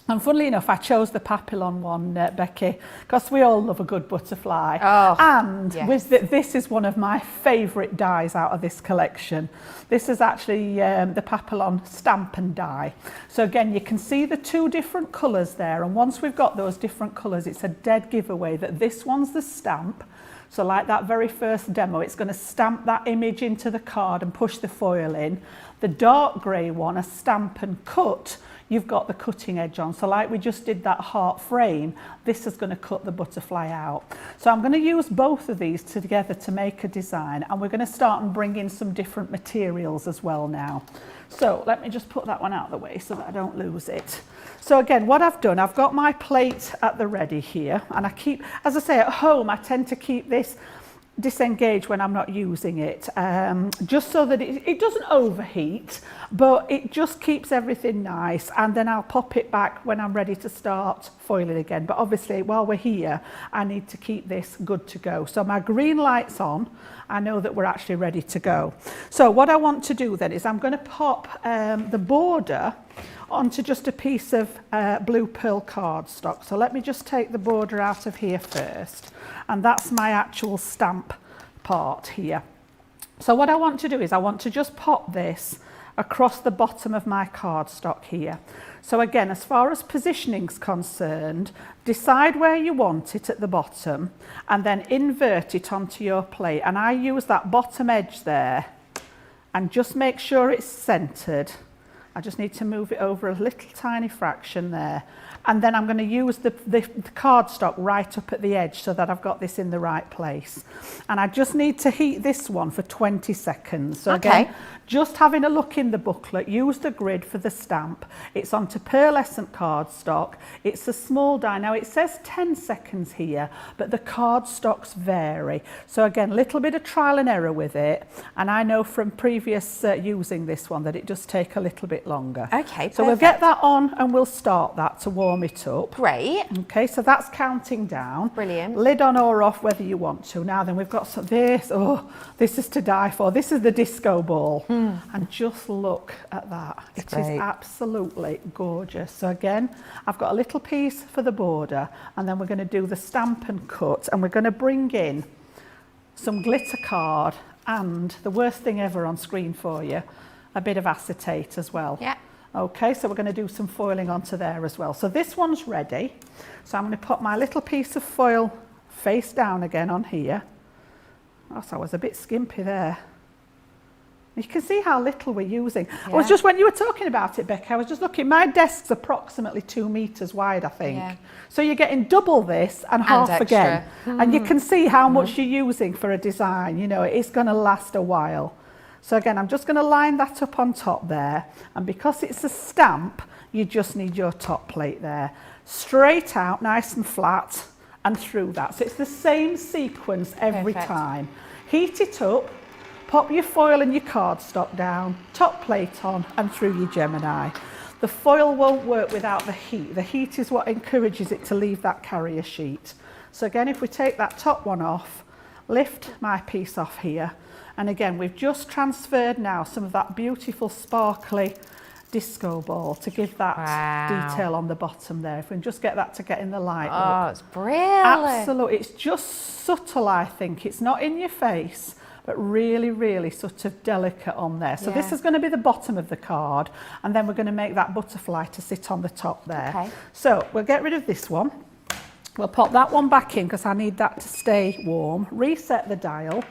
And funnily enough, I chose the Papillon one, Becky, because we all love a good butterfly. Oh, and yes. This is one of my favourite dies out of this collection. This is actually the Papillon stamp and die. So again, you can see the two different colours there. And once we've got those different colours, it's a dead giveaway that this one's the stamp. So like that very first demo, it's going to stamp that image into the card and push the foil in. The dark grey one, a stamp and cut, you've got the cutting edge on. So like we just did that heart frame, this is going to cut the butterfly out. So I'm going to use both of these together to make a design, and we're going to start and bring in some different materials as well now. So let me just put that one out of the way so that I don't lose it. So again, what I've done, I've got my plate at the ready here, and I keep, as I say, at home I tend to keep this disengage when I'm not using it, just so that it doesn't overheat, but it just keeps everything nice, and then I'll pop it back when I'm ready to start foiling again. But obviously while we're here, I need to keep this good to go. So my green light's on, I know that we're actually ready to go. So what I want to do then is I'm going to pop the border onto just a piece of blue pearl cardstock. So let me just take the border out of here first, and that's my actual stamp part here. So what I want to do is I want to just pop this across the bottom of my cardstock here. So again, as far as positioning's concerned, decide where you want it at the bottom and then invert it onto your plate. And I use that bottom edge there and just make sure it's centered. I just need to move it over a little tiny fraction there. And then I'm going to use the cardstock right up at the edge so that I've got this in the right place. And I just need to heat this one for 20 seconds. So again, just having a look in the booklet, use the grid for the stamp. It's onto pearlescent cardstock. It's a small die. Now it says 10 seconds here, but the cardstocks vary. So again, a little bit of trial and error with it. And I know from previous using this one that it does take a little bit longer. Okay, perfect. So we'll get that on and we'll start that to warm it up. Great. Okay, so that's counting down. Brilliant. Lid on or off whether you want to. Now then, we've got some, this is to die for. This is the disco ball. And just look at that. It is absolutely gorgeous. So again, I've got a little piece for the border, and then we're going to do the stamp and cut, and we're going to bring in some glitter card, and the worst thing ever on screen for you, a bit of acetate as well. Yeah. Okay, so we're going to do some foiling onto there as well. So this one's ready. So I'm going to put my little piece of foil face down again on here. Oh, so I was a bit skimpy there. You can see how little we're using. Yeah. I was just, when you were talking about it, Becca, I was just looking, my desk's approximately 2 meters wide, I think. Yeah. So you're getting double this and half extra. again. And you can see how much you're using for a design. You know, it's going to last a while. So again, I'm just going to line that up on top there. And because it's a stamp, you just need your top plate there. Straight out, nice and flat, and through that. So it's the same sequence every time. Heat it up, pop your foil and your cardstock down, top plate on, and through your Gemini. The foil won't work without the heat. The heat is what encourages it to leave that carrier sheet. So again, if we take that top one off, lift my piece off here, and again, we've just transferred now some of that beautiful sparkly disco ball to give that detail on the bottom there. If we can just get that to get in the light. Oh, look. it's brilliant. Absolutely. It's just subtle, I think. It's not in your face, but really, really sort of delicate on there. So this is going to be the bottom of the card, and then we're going to make that butterfly to sit on the top there. Okay. So we'll get rid of this one. We'll pop that one back in because I need that to stay warm. Reset the dial.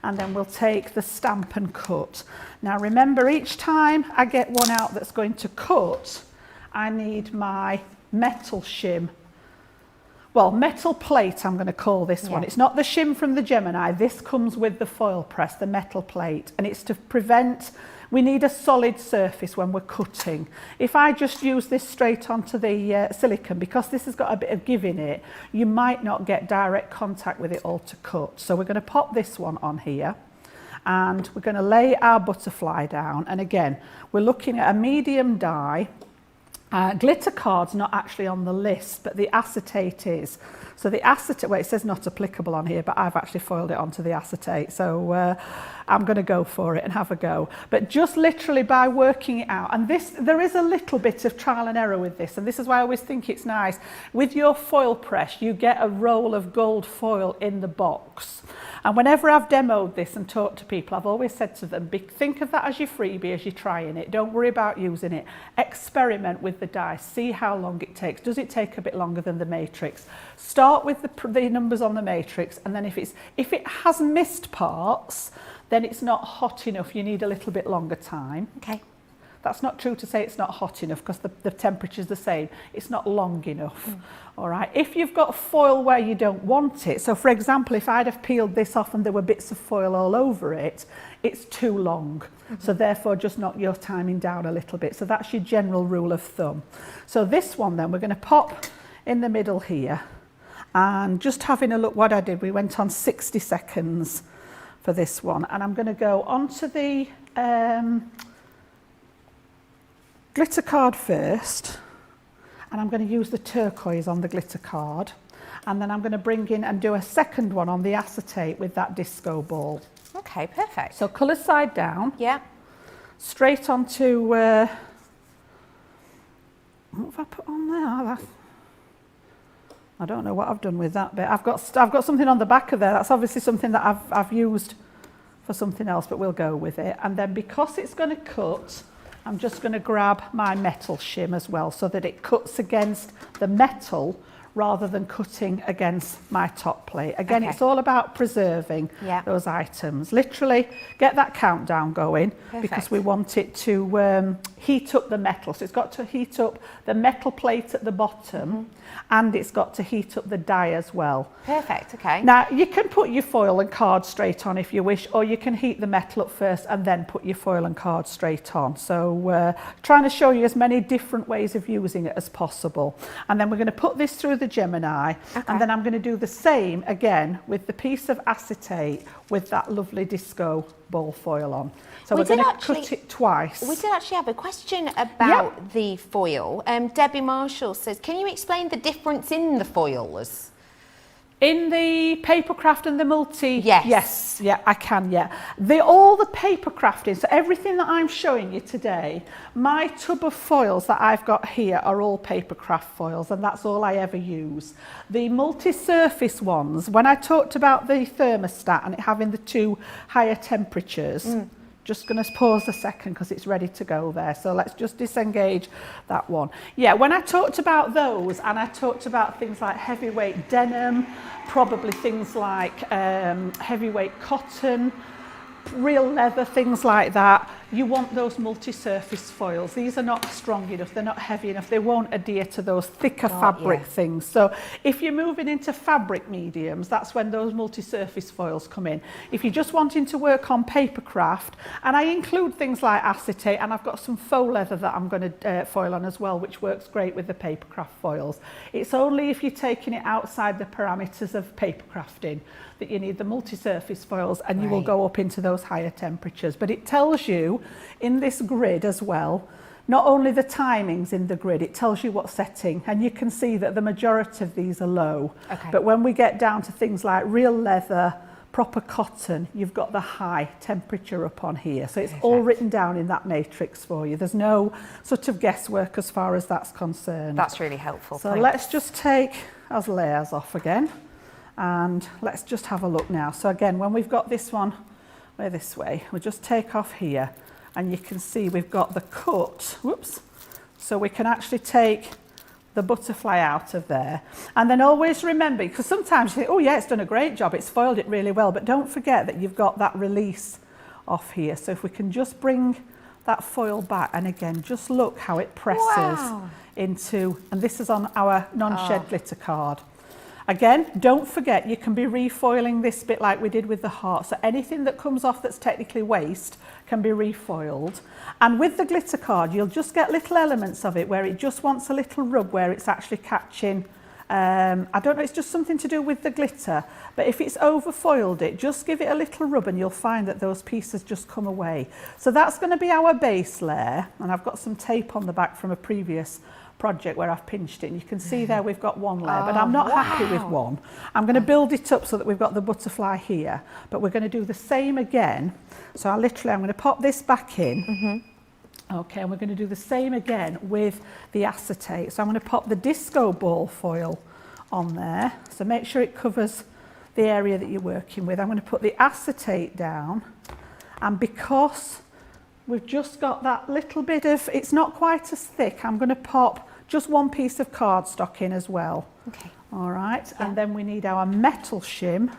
And then we'll take the stamp and cut. Now remember, each time I get one out that's going to cut, I need my metal shim. Well, metal plate I'm going to call this one. It's not the shim from the Gemini. This comes with the Foilpress, the metal plate. And it's to prevent, we need a solid surface when we're cutting. If I just use this straight onto the silicone, because this has got a bit of give in it, you might not get direct contact with it all to cut. So we're going to pop this one on here, and we're going to lay our butterfly down. And again, we're looking at a medium die. Glitter card's not actually on the list, but the acetate is. So the acetate, well, it says not applicable on here, but I've actually foiled it onto the acetate. So I'm going to go for it and have a go. But just literally by working it out, and this, there is a little bit of trial and error with this, and this is why I always think it's nice. With your Foilpress, you get a roll of gold foil in the box. And whenever I've demoed this and talked to people, I've always said to them, think of that as your freebie as you're trying it. Don't worry about using it. Experiment with the dice. See how long it takes. Does it take a bit longer than the matrix? Start with the numbers on the matrix, and then if it has missed parts, then it's not hot enough. You need a little bit longer time. Okay. That's not true to say it's not hot enough, because the temperature's the same. It's not long enough. All right. If you've got foil where you don't want it, so for example, if I'd have peeled this off and there were bits of foil all over it, it's too long. So therefore just knock your timing down a little bit. So that's your general rule of thumb. So this one then, we're going to pop in the middle here, and just having a look what I did, we went on 60 seconds for this one, and I'm going to go onto the glitter card first, and I'm going to use the turquoise on the glitter card, and then I'm going to bring in and do a second one on the acetate with that disco ball. Okay, perfect. So colour side down. Yeah. Straight onto, what have I put on there? I don't know what I've done with that bit. I've got something on the back of there. That's obviously something that I've used for something else, but we'll go with it. And then because it's going to cut, I'm just going to grab my metal shim as well, so that it cuts against the metal rather than cutting against my top plate. Again, it's all about preserving those items. Literally get that countdown going, because we want it to heat up the metal. So it's got to heat up the metal plate at the bottom, and it's got to heat up the die as well. Perfect, okay. Now, you can put your foil and card straight on if you wish, or you can heat the metal up first and then put your foil and card straight on. So trying to show you as many different ways of using it as possible. And then we're going to put this through the Gemini, and then I'm going to do the same again with the piece of acetate with that lovely disco ball foil on. So we're going to cut it twice. We did actually have a question about the foil. Debbie Marshall says, can you explain the difference in the foils? In the paper craft and the multi, Yes. yeah, I can, yeah. All the paper crafting, so everything that I'm showing you today, my tub of foils that I've got here are all paper craft foils, and that's all I ever use. The multi-surface ones, when I talked about the thermostat and it having the 2 higher temperatures, just going to pause a second because it's ready to go there. So let's just disengage that one. Yeah, when I talked about those, and I talked about things like heavyweight denim, probably things like heavyweight cotton, real leather, things like that, you want those multi-surface foils. These are not strong enough, they're not heavy enough, they won't adhere to those thicker fabric things. So if you're moving into fabric mediums, that's when those multi-surface foils come in. If you're just wanting to work on paper craft, and I include things like acetate, and I've got some faux leather that I'm going to foil on as well, which works great with the paper craft foils. It's only if you're taking it outside the parameters of paper crafting that you need the multi-surface foils, and you will go up into those higher temperatures. But it tells you in this grid as well, not only the timings in the grid, it tells you what setting, and you can see that the majority of these are low. But when we get down to things like real leather, proper cotton, you've got the high temperature up on here. So it's all written down in that matrix for you. There's no sort of guesswork as far as that's concerned. That's really helpful. So let's just take those layers off again. And let's just have a look now. So again, when we've got this one, we're this way, we'll just take off here, and you can see we've got the cut, whoops, so we can actually take the butterfly out of there. And then always remember, because sometimes you think, oh yeah, it's done a great job, it's foiled it really well, but don't forget that you've got that release off here. So if we can just bring that foil back, and again, just look how it presses into, and this is on our non-shed glitter card. Again, don't forget, you can be refoiling this bit like we did with the heart. So anything that comes off that's technically waste can be refoiled. And with the glitter card, you'll just get little elements of it where it just wants a little rub where it's actually catching. I don't know, it's just something to do with the glitter. But if it's overfoiled it, just give it a little rub and you'll find that those pieces just come away. So that's going to be our base layer. And I've got some tape on the back from a previous project where I've pinched it, and you can see there we've got one layer, but I'm not happy with one. I'm going to build it up so that we've got the butterfly here, but we're going to do the same again. So I'm going to pop this back in. Okay, and we're going to do the same again with the acetate. So I'm going to pop the disco ball foil on there, so make sure it covers the area that you're working with. I'm going to put the acetate down, and because we've just got that little bit of, it's not quite as thick, I'm going to pop just one piece of cardstock in as well. Okay. All right, and then we need our metal shim.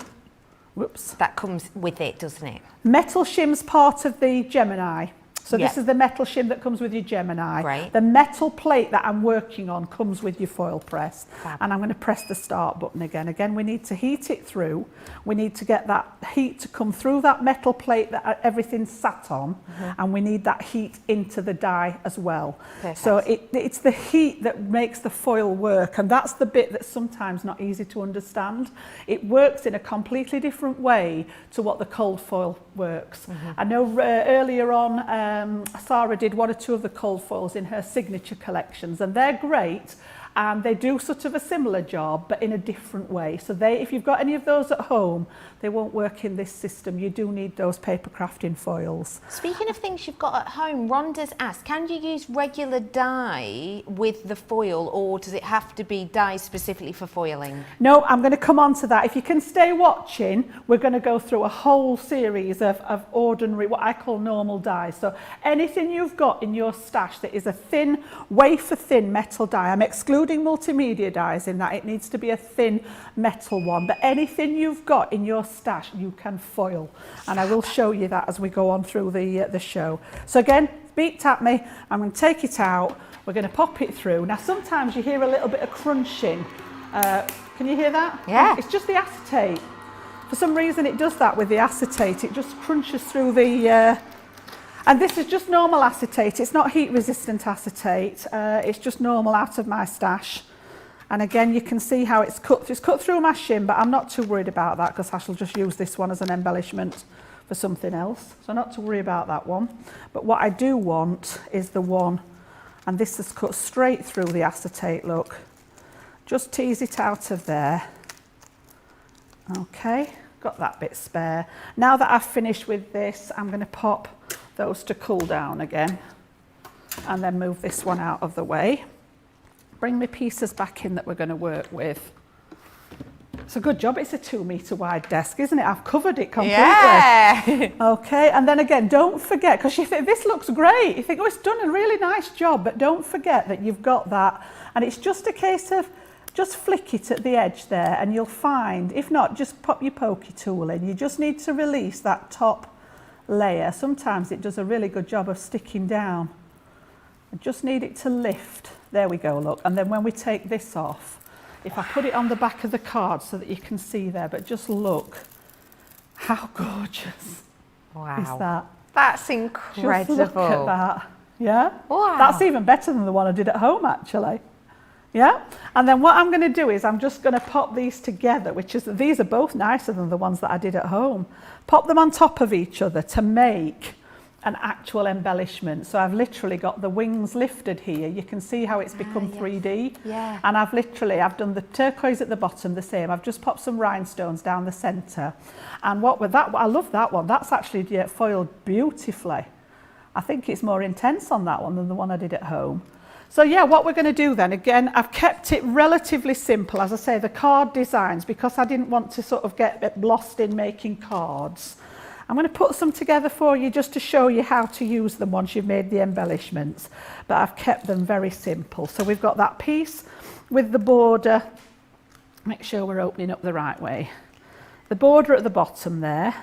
Whoops. That comes with it, doesn't it? Metal shim's part of the Gemini. So this is the metal shim that comes with your Gemini. Right. The metal plate that I'm working on comes with your foil press. And I'm going to press the start button again. Again, we need to heat it through. We need to get that heat to come through that metal plate that everything's sat on. And we need that heat into the die as well. Perfect. So it's the heat that makes the foil work. And that's the bit that's sometimes not easy to understand. It works in a completely different way to what the cold foil works. I know earlier on, Sarah did 1 or 2 of the cold foils in her signature collections, and they're great, and they do sort of a similar job but in a different way. So if you've got any of those at home, they won't work in this system. You do need those paper crafting foils. Speaking of things you've got at home, Rhonda's asked, can you use regular dye with the foil, or does it have to be dye specifically for foiling? No, I'm going to come on to that. If you can stay watching, we're going to go through a whole series of ordinary, what I call normal dyes. So anything you've got in your stash that is a thin, wafer thin metal dye, I'm excluding multimedia dyes in that, it needs to be a thin metal one, but anything you've got in your stash you can foil, and I will show you that as we go on through the show. So again, beat tap me, I'm going to take it out, we're going to pop it through. Now sometimes you hear a little bit of crunching, can you hear that? Yeah. It's just the acetate. For some reason it does that with the acetate, it just crunches through the and this is just normal acetate, it's not heat resistant acetate, it's just normal out of my stash. And again, you can see how it's cut through my shim, but I'm not too worried about that because I shall just use this one as an embellishment for something else. So not to worry about that one. But what I do want is the one, and this is cut straight through the acetate, look. Just tease it out of there. Okay, got that bit spare. Now that I've finished with this, I'm going to pop those to cool down again and then move this one out of the way. Bring my pieces back in that we're going to work with. It's a good job it's a 2 metre wide desk, isn't it? I've covered it completely. Yeah. Okay, and then again, don't forget, because you think this looks great, you think, oh, it's done a really nice job, but don't forget that you've got that, and it's just a case of just flick it at the edge there, and you'll find, if not, just pop your pokey tool in. You just need to release that top layer. Sometimes it does a really good job of sticking down. I just need it to lift. There we go, look. And then when we take this off, if I put it on the back of the card so that you can see there, but just look how gorgeous is that? That's incredible. Just look at that. Yeah? Wow. That's even better than the one I did at home, actually. Yeah? And then what I'm going to do is I'm just going to pop these together, these are both nicer than the ones that I did at home. Pop them on top of each other to make an actual embellishment. So I've literally got the wings lifted here. You can see how it's become 3D. Yeah. And I've done the turquoise at the bottom the same. I've just popped some rhinestones down the centre. And what with that, I love that one. That's actually foiled beautifully. I think it's more intense on that one than the one I did at home. So yeah, what we're going to do then, again, I've kept it relatively simple. As I say, the card designs, because I didn't want to sort of get lost in making cards. I'm going to put some together for you just to show you how to use them once you've made the embellishments. But I've kept them very simple. So we've got that piece with the border. Make sure we're opening up the right way. The border at the bottom there.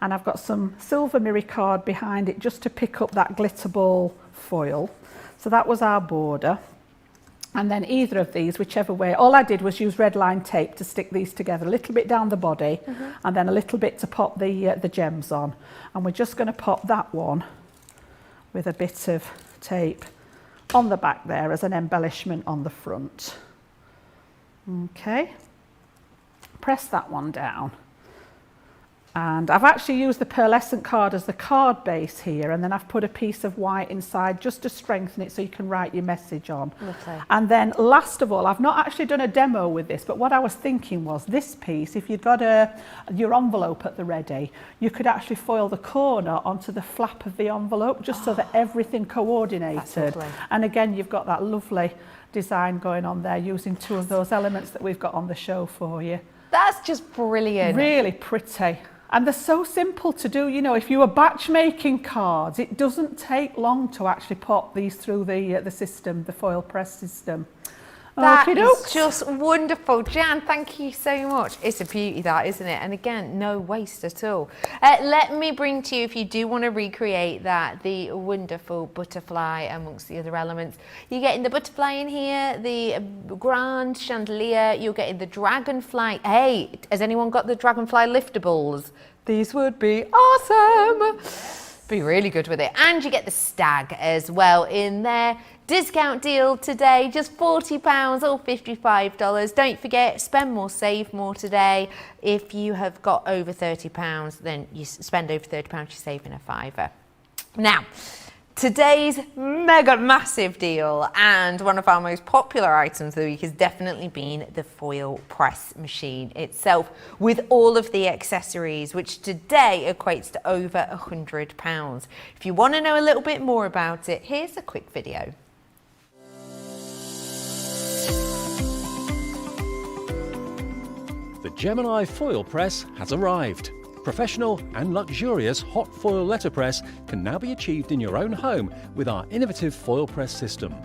And I've got some silver mirror card behind it just to pick up that glitter ball foil. So that was our border. And then either of these, whichever way, all I did was use red line tape to stick these together, a little bit down the body and then a little bit to pop the gems on. And we're just going to pop that one with a bit of tape on the back there as an embellishment on the front. Okay, press that one down. And I've actually used the pearlescent card as the card base here, and then I've put a piece of white inside just to strengthen it so you can write your message on. Lovely. And then last of all, I've not actually done a demo with this, but what I was thinking was this piece, if you've got your envelope at the ready, you could actually foil the corner onto the flap of the envelope just so that everything coordinated. That's lovely. And again, you've got that lovely design going on there using two of those elements that we've got on the show for you. That's just brilliant. Really pretty. And they're so simple to do. You know, if you were batch making cards, it doesn't take long to actually pop these through the system, the Foilpress system. That is just wonderful. Jan, thank you so much. It's a beauty, that, isn't it? And again, no waste at all. Let me bring to you, if you do want to recreate that, the wonderful butterfly amongst the other elements. You're getting the butterfly in here, the grand chandelier, you're getting the dragonfly. Hey, has anyone got the dragonfly liftables? These would be awesome. Be really good with it. And you get the stag as well in there. Discount deal today, just £40 or $55. Don't forget, spend more, save more today. If you have got over £30, then you spend over £30, you're saving a fiver. Now, today's mega massive deal and one of our most popular items of the week has definitely been the Foilpress machine itself, with all of the accessories, which today equates to over £100. If you want to know a little bit more about it, here's a quick video. The Gemini Foilpress has arrived. Professional and luxurious hot foil letterpress can now be achieved in your own home with our innovative Foilpress system.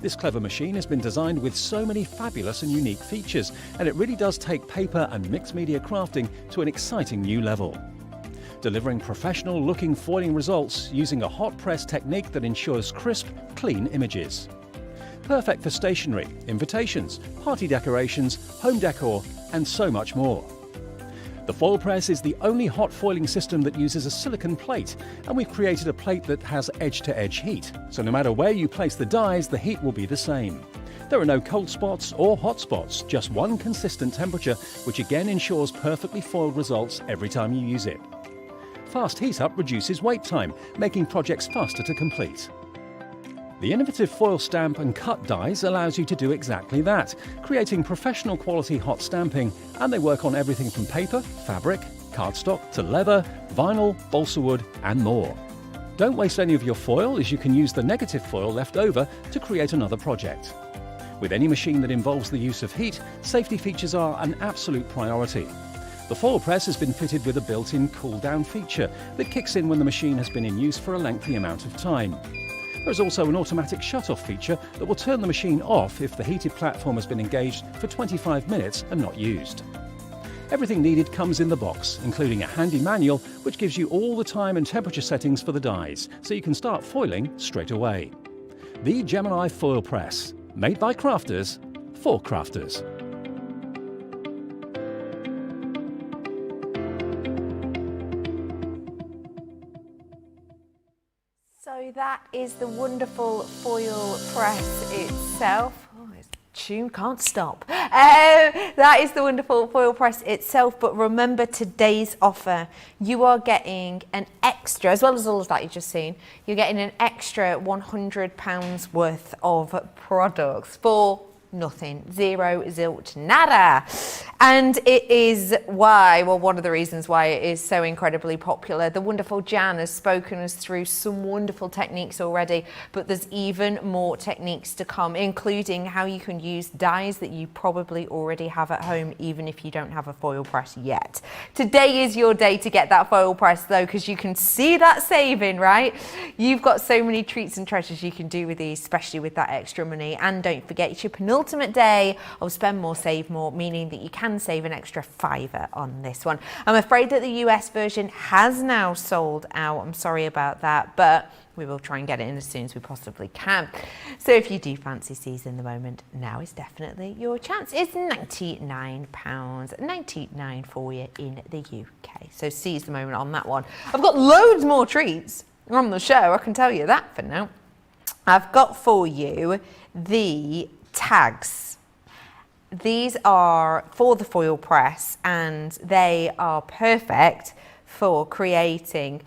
This clever machine has been designed with so many fabulous and unique features, and it really does take paper and mixed media crafting to an exciting new level. Delivering professional looking foiling results using a hot press technique that ensures crisp, clean images. Perfect for stationery, invitations, party decorations, home decor, and so much more. The Foilpress is the only hot foiling system that uses a silicone plate, and we've created a plate that has edge-to-edge heat, so no matter where you place the dies, the heat will be the same. There are no cold spots or hot spots, just one consistent temperature, which again ensures perfectly foiled results every time you use it. Fast heat up reduces wait time, making projects faster to complete. The innovative foil stamp and cut dies allows you to do exactly that, creating professional quality hot stamping, and they work on everything from paper, fabric, cardstock to leather, vinyl, balsa wood and more. Don't waste any of your foil, as you can use the negative foil left over to create another project. With any machine that involves the use of heat, safety features are an absolute priority. The Foilpress has been fitted with a built-in cool-down feature that kicks in when the machine has been in use for a lengthy amount of time. There is also an automatic shut-off feature that will turn the machine off if the heated platform has been engaged for 25 minutes and not used. Everything needed comes in the box, including a handy manual which gives you all the time and temperature settings for the dies, so you can start foiling straight away. The Gemini Foilpress, made by crafters for crafters. So that is the wonderful Foilpress itself. Oh, it's tune can't stop. That is the wonderful Foilpress itself, but remember today's offer. You are getting an extra, as well as all of that you've just seen, you're getting an extra £100 worth of products for nothing, zero, zilch, nada. And it is why, well, one of the reasons why it is so incredibly popular. The wonderful Jan has spoken us through some wonderful techniques already, but there's even more techniques to come, including how you can use dies that you probably already have at home, even if you don't have a foil press yet. Today is your day to get that foil press though, because you can see that saving, right? You've got so many treats and treasures you can do with these, especially with that extra money. And don't forget, it's your penultimate day of spend more, save more, meaning that you can save an extra £5 on this one. I'm afraid that the US version has now sold out. I'm sorry about that, but we will try and get it in as soon as we possibly can. So if you do fancy seizing the moment, now is definitely your chance. It's £99.99 for you in the UK. So seize the moment on that one. I've got loads more treats on the show, I can tell you that for now. I've got for you the tags. These are for the foil press and they are perfect for creating,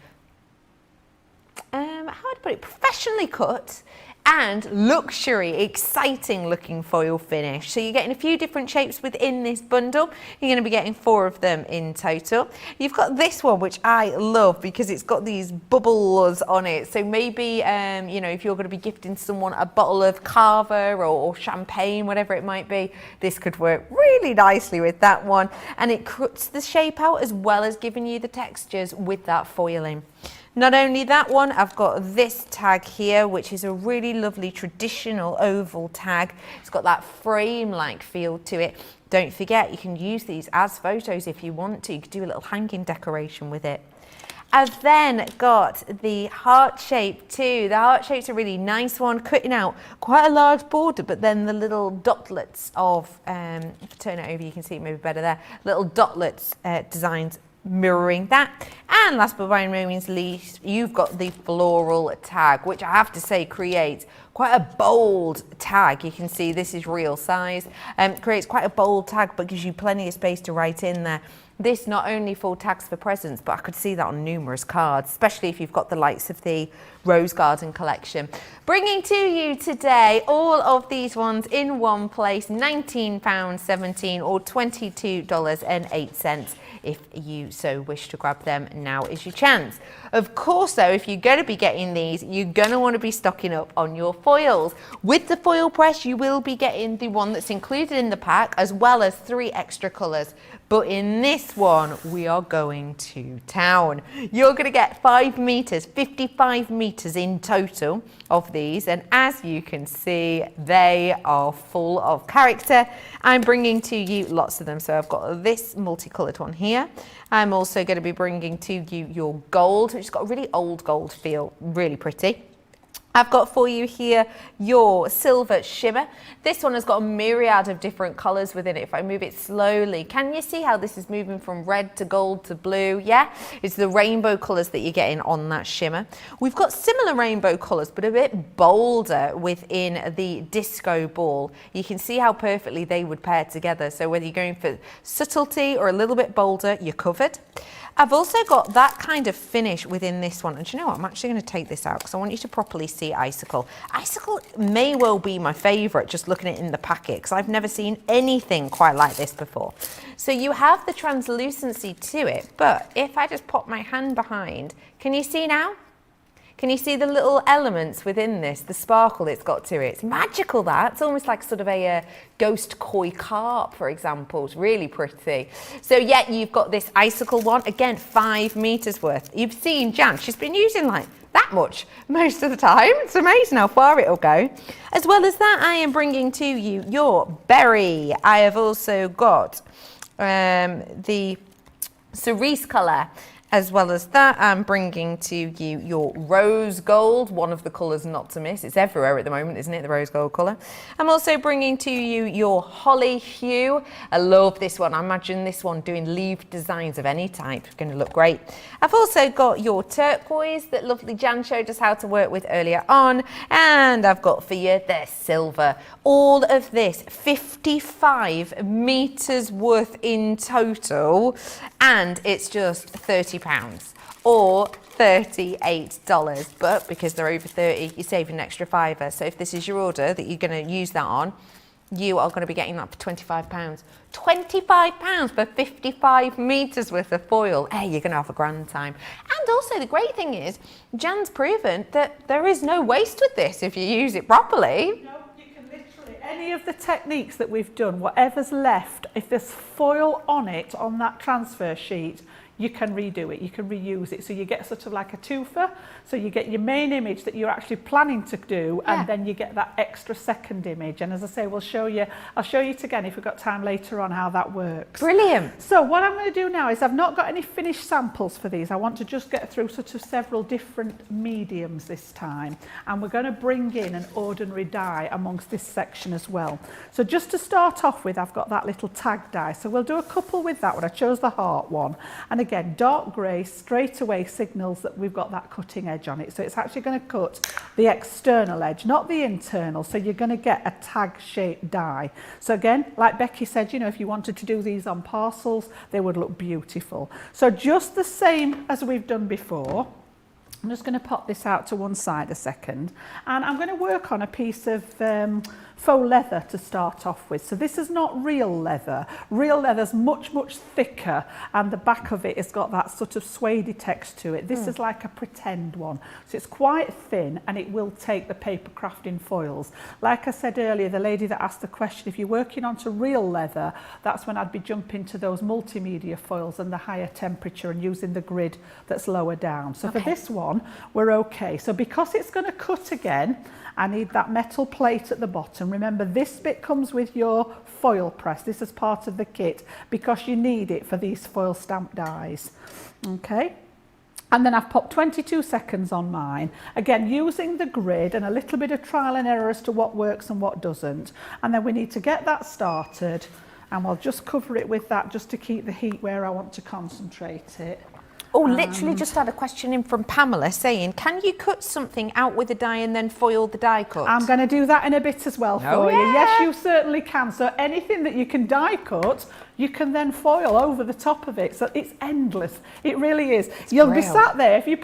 how would I put it, professionally cut and luxury, exciting looking foil finish. So you're getting a few different shapes within this bundle. You're going to be getting 4 of them in total. You've got this one, which I love because it's got these bubbles on it. So maybe, you know, if you're going to be gifting someone a bottle of Carver or champagne, whatever it might be, this could work really nicely with that one. And it cuts the shape out as well as giving you the textures with that foiling. Not only that one, I've got this tag here, which is a really lovely traditional oval tag. It's got that frame-like feel to it. Don't forget, you can use these as photos if you want to. You could do a little hanging decoration with it. I've then got the heart shape too. The heart shape's a really nice one, cutting out quite a large border, but then the little dotlets of, if I turn it over, you can see it maybe better there, little dotlets designs mirroring that. And last but by no means least, you've got the floral tag, which I have to say creates quite a bold tag. You can see this is real size, creates quite a bold tag, but gives you plenty of space to write in there. This not only for tags for presents, but I could see that on numerous cards, especially if you've got the likes of the Rose Garden collection. Bringing to you today all of these ones in one place, £19.17 or $22.08. If you so wish to grab them, now is your chance. Of course though, if you're going to be getting these, you're going to want to be stocking up on your foils. With the foil press, you will be getting the one that's included in the pack, as well as 3 extra colours. But in this one, we are going to town. You're going to get 5 meters, 55 meters in total of these. And as you can see, they are full of character. I'm bringing to you lots of them. So I've got this multicolored one here. I'm also going to be bringing to you your gold, which has got a really old gold feel, really pretty. I've got for you here your silver shimmer. This one has got a myriad of different colours within it. If I move it slowly, can you see how this is moving from red to gold to blue? Yeah, it's the rainbow colours that you're getting on that shimmer. We've got similar rainbow colours, but a bit bolder within the disco ball. You can see how perfectly they would pair together. So whether you're going for subtlety or a little bit bolder, you're covered. I've also got that kind of finish within this one. And do you know what? I'm actually going to take this out because I want you to properly see Icicle. Icicle may well be my favourite, just looking at it in the packet, because I've never seen anything quite like this before. So you have the translucency to it, but if I just pop my hand behind, can you see now? Can you see the little elements within this, the sparkle it's got to it? It's magical, that. It's almost like sort of a ghost koi carp, for example. It's really pretty. So yeah, you've got this Icicle one. Again, 5 meters worth. You've seen Jan, she's been using like that much most of the time. It's amazing how far it'll go. As well as that, I am bringing to you your berry. I have also got the cerise colour. As well as that, I'm bringing to you your rose gold, one of the colours not to miss. It's everywhere at the moment, isn't it, the rose gold colour? I'm also bringing to you your holly hue. I love this one. I imagine this one doing leaf designs of any type. It's going to look great. I've also got your turquoise that lovely Jan showed us how to work with earlier on. And I've got for you the silver. All of this, 55 metres worth in total. And it's just £30 or $38, but because they're over 30, you save an extra £5. So if this is your order that you're going to use that on, you are going to be getting that for £25. £25 for 55 metres worth of foil. Hey, you're going to have a grand time. And also the great thing is, Jan's proven that there is no waste with this if you use it properly. No, you can literally, any of the techniques that we've done, whatever's left, if there's foil on it, on that transfer sheet, you can redo it, you can reuse it. So you get sort of like a twofer. So you get your main image that you're actually planning to do, and then you get that extra second image. And as I say, I'll show you it again if we've got time later on how that works. Brilliant. So what I'm going to do now is I've not got any finished samples for these. I want to just get through sort of several different mediums this time. And we're going to bring in an ordinary die amongst this section as well. So just to start off with, I've got that little tag die. So we'll do a couple with that one. I chose the heart one. And again, dark grey straight away signals that we've got that cutting edge on it. So it's actually going to cut the external edge, not the internal. So you're going to get a tag shaped die. So again, like Becky said, you know, if you wanted to do these on parcels, they would look beautiful. So just the same as we've done before. I'm just going to pop this out to one side a second, and I'm going to work on a piece of faux leather to start off with. So this is not real leather. Real leather's much, much thicker, and the back of it has got that sort of suede text to it. This is like a pretend one. So it's quite thin, and it will take the paper crafting foils. Like I said earlier, the lady that asked the question, if you're working onto real leather, that's when I'd be jumping to those multimedia foils and the higher temperature and using the grid that's lower down. So for this one, we're okay. So because it's going to cut again, I need that metal plate at the bottom. Remember, this bit comes with your foil press. This is part of the kit because you need it for these foil stamp dies. Okay. And then I've popped 22 seconds on mine. Again, using the grid and a little bit of trial and error as to what works and what doesn't. And then we need to get that started, and we'll just cover it with that just to keep the heat where I want to concentrate it. Oh, literally just had a question in from Pamela saying, can you cut something out with a die and then foil the die cut? I'm going to do that in a bit as well for you. Yes, you certainly can. So anything that you can die cut, you can then foil over the top of it. So it's endless. It really is. You'll be sat there, if you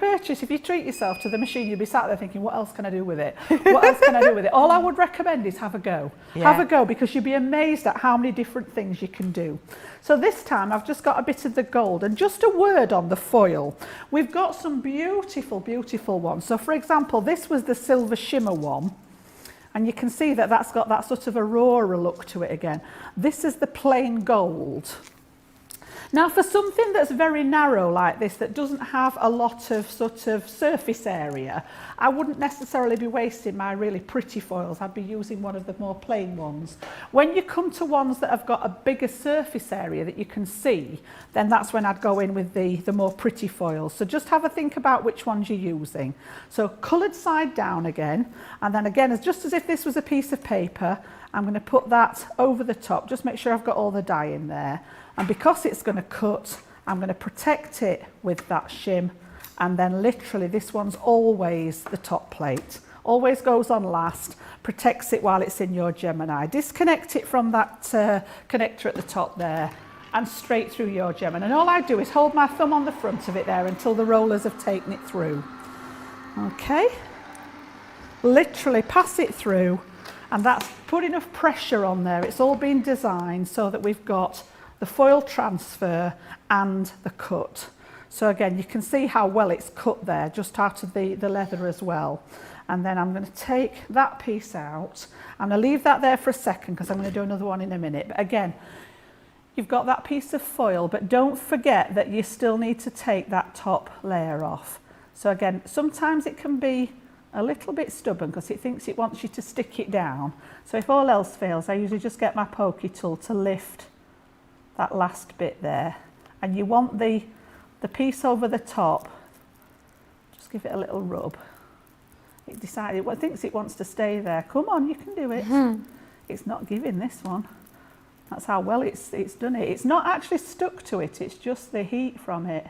treat yourself to the machine, you'll be sat there thinking, what else can I do with it? What else can I do with it? All I would recommend is have a go. Have a go, because you'll be amazed at how many different things you can do. So this time I've just got a bit of the gold, and just a word on the foil. We've got some beautiful, beautiful ones. So for example, this was the silver shimmer one. And you can see that that's got that sort of aurora look to it again. This is the plain gold. Now for something that's very narrow like this, that doesn't have a lot of sort of surface area, I wouldn't necessarily be wasting my really pretty foils. I'd be using one of the more plain ones. When you come to ones that have got a bigger surface area that you can see, then that's when I'd go in with the more pretty foils. So just have a think about which ones you're using. So coloured side down again, and then again, just as if this was a piece of paper, I'm going to put that over the top. Just make sure I've got all the dye in there. And because it's going to cut, I'm going to protect it with that shim. And then literally this one's always the top plate. Always goes on last, protects it while it's in your Gemini. Disconnect it from that connector at the top there. and straight through your gem. And all I do is hold my thumb on the front of it there until the rollers have taken it through. Okay, literally pass it through, and that's put enough pressure on there. It's all been designed so that we've got the foil transfer and the cut. So again, you can see how well it's cut there, just out of the leather as well. And then I'm going to take that piece out. I'm going to leave that there for a second because I'm going to do another one in a minute. But again, you've got that piece of foil, but don't forget that you still need to take that top layer off. So again, sometimes it can be a little bit stubborn because it thinks it wants you to stick it down. So if all else fails, I usually just get my pokey tool to lift that last bit there. And you want the piece over the top, just give it a little rub. It decided, well, it thinks it wants to stay there. Come on, you can do it. It's not giving this one. That's how well it's done it. It's not actually stuck to it, it's just the heat from it.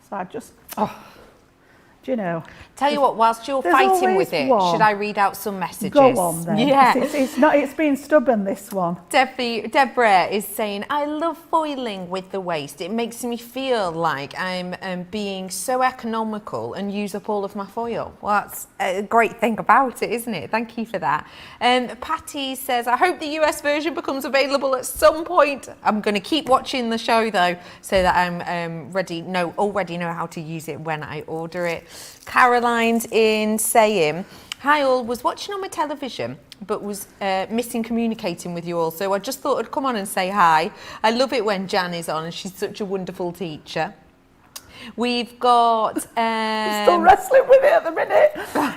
So I just, do you know? Tell you what, whilst you're fighting with it, should I read out some messages? Go on then. Yeah. It's been stubborn, this one. Deborah is saying, I love foiling with the waste. It makes me feel like I'm being so economical and use up all of my foil. Well, that's a great thing about it, isn't it? Thank you for that. Patty says, I hope the US version becomes available at some point. I'm going to keep watching the show though, so that I'm already know how to use it when I order it. Caroline's in saying, hi all, was watching on my television but was missing communicating with you all, so I just thought I'd come on and say hi. I love it when Jan is on and she's such a wonderful teacher. We've got... Still wrestling with it at the minute.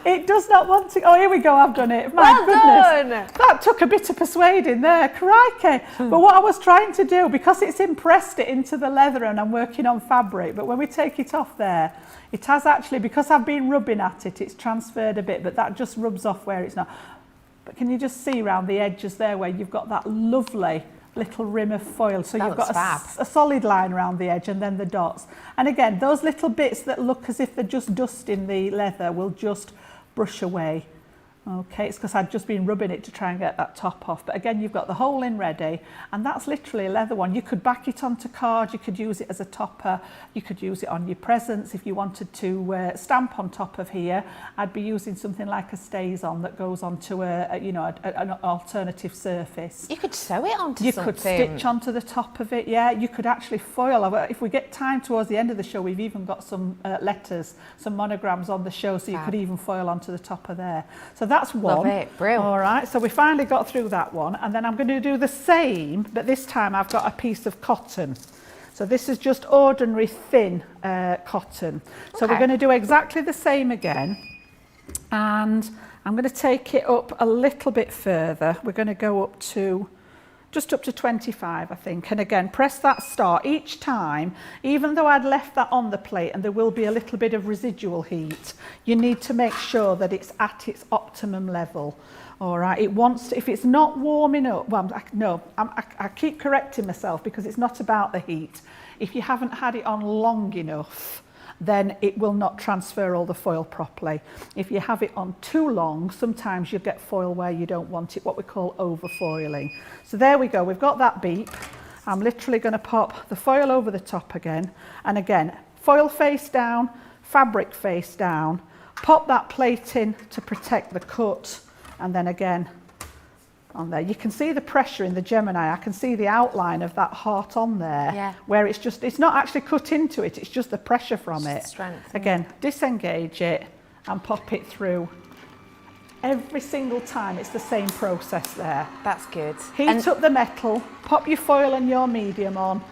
It does not want to... Oh, here we go, I've done it. My goodness. That took a bit of persuading there, crikey. But what I was trying to do, because it's impressed it into the leather and I'm working on fabric, but when we take it off there, it has actually, because I've been rubbing at it, it's transferred a bit, but that just rubs off where it's not. But can you just see around the edges there where you've got that lovely little rim of foil, so you've got a solid line around the edge and then the dots. And again, those little bits that look as if they're just dust in the leather will just brush away. Okay, it's because I'd just been rubbing it to try and get that top off. But again, you've got the hole in ready, and that's literally a leather one. You could back it onto card, you could use it as a topper, you could use it on your presents if you wanted to stamp on top of here. I'd be using something like a StazOn that goes onto an alternative surface. You could sew it onto something. You could stitch onto the top of it, yeah. You could actually foil. If we get time towards the end of the show, we've even got some letters, some monograms on the show, so you could even foil onto the top of there. So that's one. Love it, brilliant. All right, so we finally got through that one, and then I'm going to do the same, but this time I've got a piece of cotton. So this is just ordinary thin cotton. So we're going to do exactly the same again, and I'm going to take it up a little bit further. We're going to go up to just up to 25, I think. And again, press that start each time. Even though I'd left that on the plate and there will be a little bit of residual heat, you need to make sure that it's at its optimum level. All right, it wants to, if it's not warming up, well, I keep correcting myself because it's not about the heat. If you haven't had it on long enough, then it will not transfer all the foil properly. If you have it on too long, sometimes you get foil where you don't want it, what we call overfoiling. So there we go, we've got that beep. I'm literally going to pop the foil over the top again. And again, foil face down, fabric face down, pop that plate in to protect the cut, and then again on there. You can see the pressure in the Gemini. I can see the outline of that heart on there, where it's not actually cut into it, it's just the pressure from it. Strength. Again, disengage it and pop it through. Every single time it's the same process there. That's good. Heat up the metal, pop your foil and your medium on,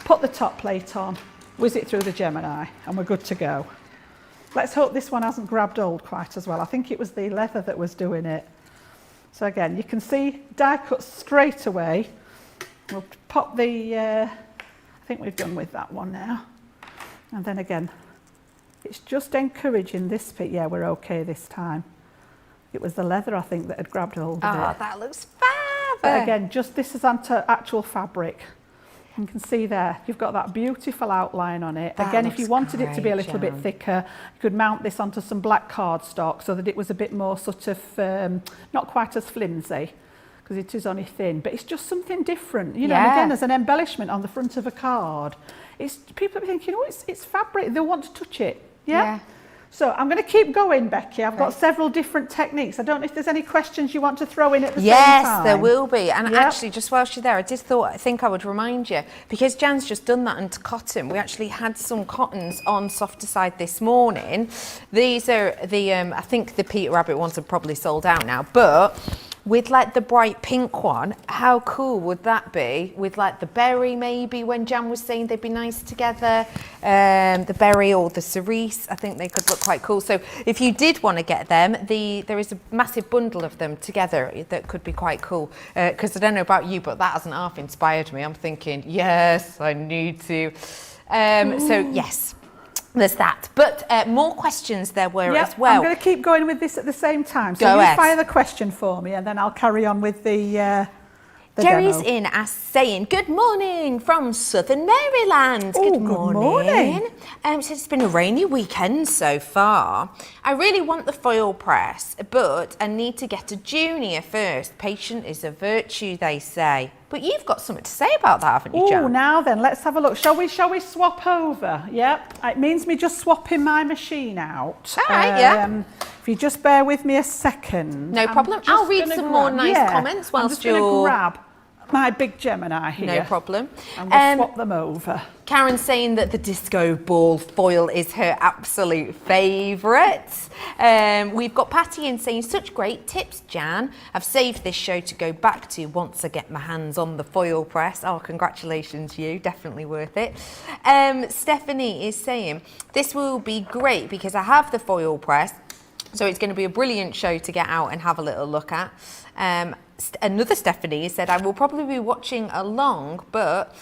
put the top plate on, whiz it through the Gemini, and we're good to go. Let's hope this one hasn't grabbed old quite as well. I think it was the leather that was doing it. So again, you can see die cut straight away. We'll pop the, I think we've done with that one now. And then again, it's just encouraging this bit. Yeah, we're okay this time. It was the leather, I think, that had grabbed hold of it. Oh, that looks fab. But again, just this is onto actual fabric. You can see there, you've got that beautiful outline on it. Again, if you wanted it to be a little bit thicker, you could mount this onto some black cardstock so that it was a bit more sort of, not quite as flimsy. because it is only thin, but it's just something different, you know. And Yeah. again, as an embellishment on the front of a card, it's people are thinking, oh, it's fabric, they'll want to touch it. Yeah. So I'm going to keep going, Becky. I've got several different techniques. I don't know if there's any questions you want to throw in at the same time. Yes, there will be. And actually, just whilst you're there, I think I would remind you, because Jan's just done that into cotton, we actually had some cottons on softer side this morning. These are the, I think the Peter Rabbit ones are probably sold out now, but with like the bright pink one, how cool would that be? With like the berry maybe, when Jan was saying they'd be nice together, the berry or the cerise, I think they could look quite cool. So if you did want to get them, there is a massive bundle of them together that could be quite cool. Because I don't know about you, but that hasn't half inspired me. I'm thinking, yes, I need to. So yes. There's that, but more questions there were as well. I'm going to keep going with this at the same time. So Go ahead. fire the question for me, and then I'll carry on with the Jerry's demo. in as saying, good morning from Southern Maryland. Oh, good morning. So it's been a rainy weekend so far. I really want the foil press, but I need to get a junior first. Patience is a virtue, they say. But you've got something to say about that, haven't you, Jan? Oh, now then, let's have a look. Shall we swap over? Yep. It means me just swapping my machine out. All right, yeah. If you just bear with me a second. No problem. I'll read some more nice comments whilst I'm just going to grab my big Gemini here. No problem. And we'll swap them over. Karen's saying that the disco ball foil is her absolute favourite. We've got Patty in saying, such great tips, Jan. I've saved this show to go back to once I get my hands on the foil press. Oh, congratulations, you. Definitely worth it. Stephanie is saying, this will be great because I have the foil press. So it's going to be a brilliant show to get out and have a little look at. Another Stephanie said, I will probably be watching along, but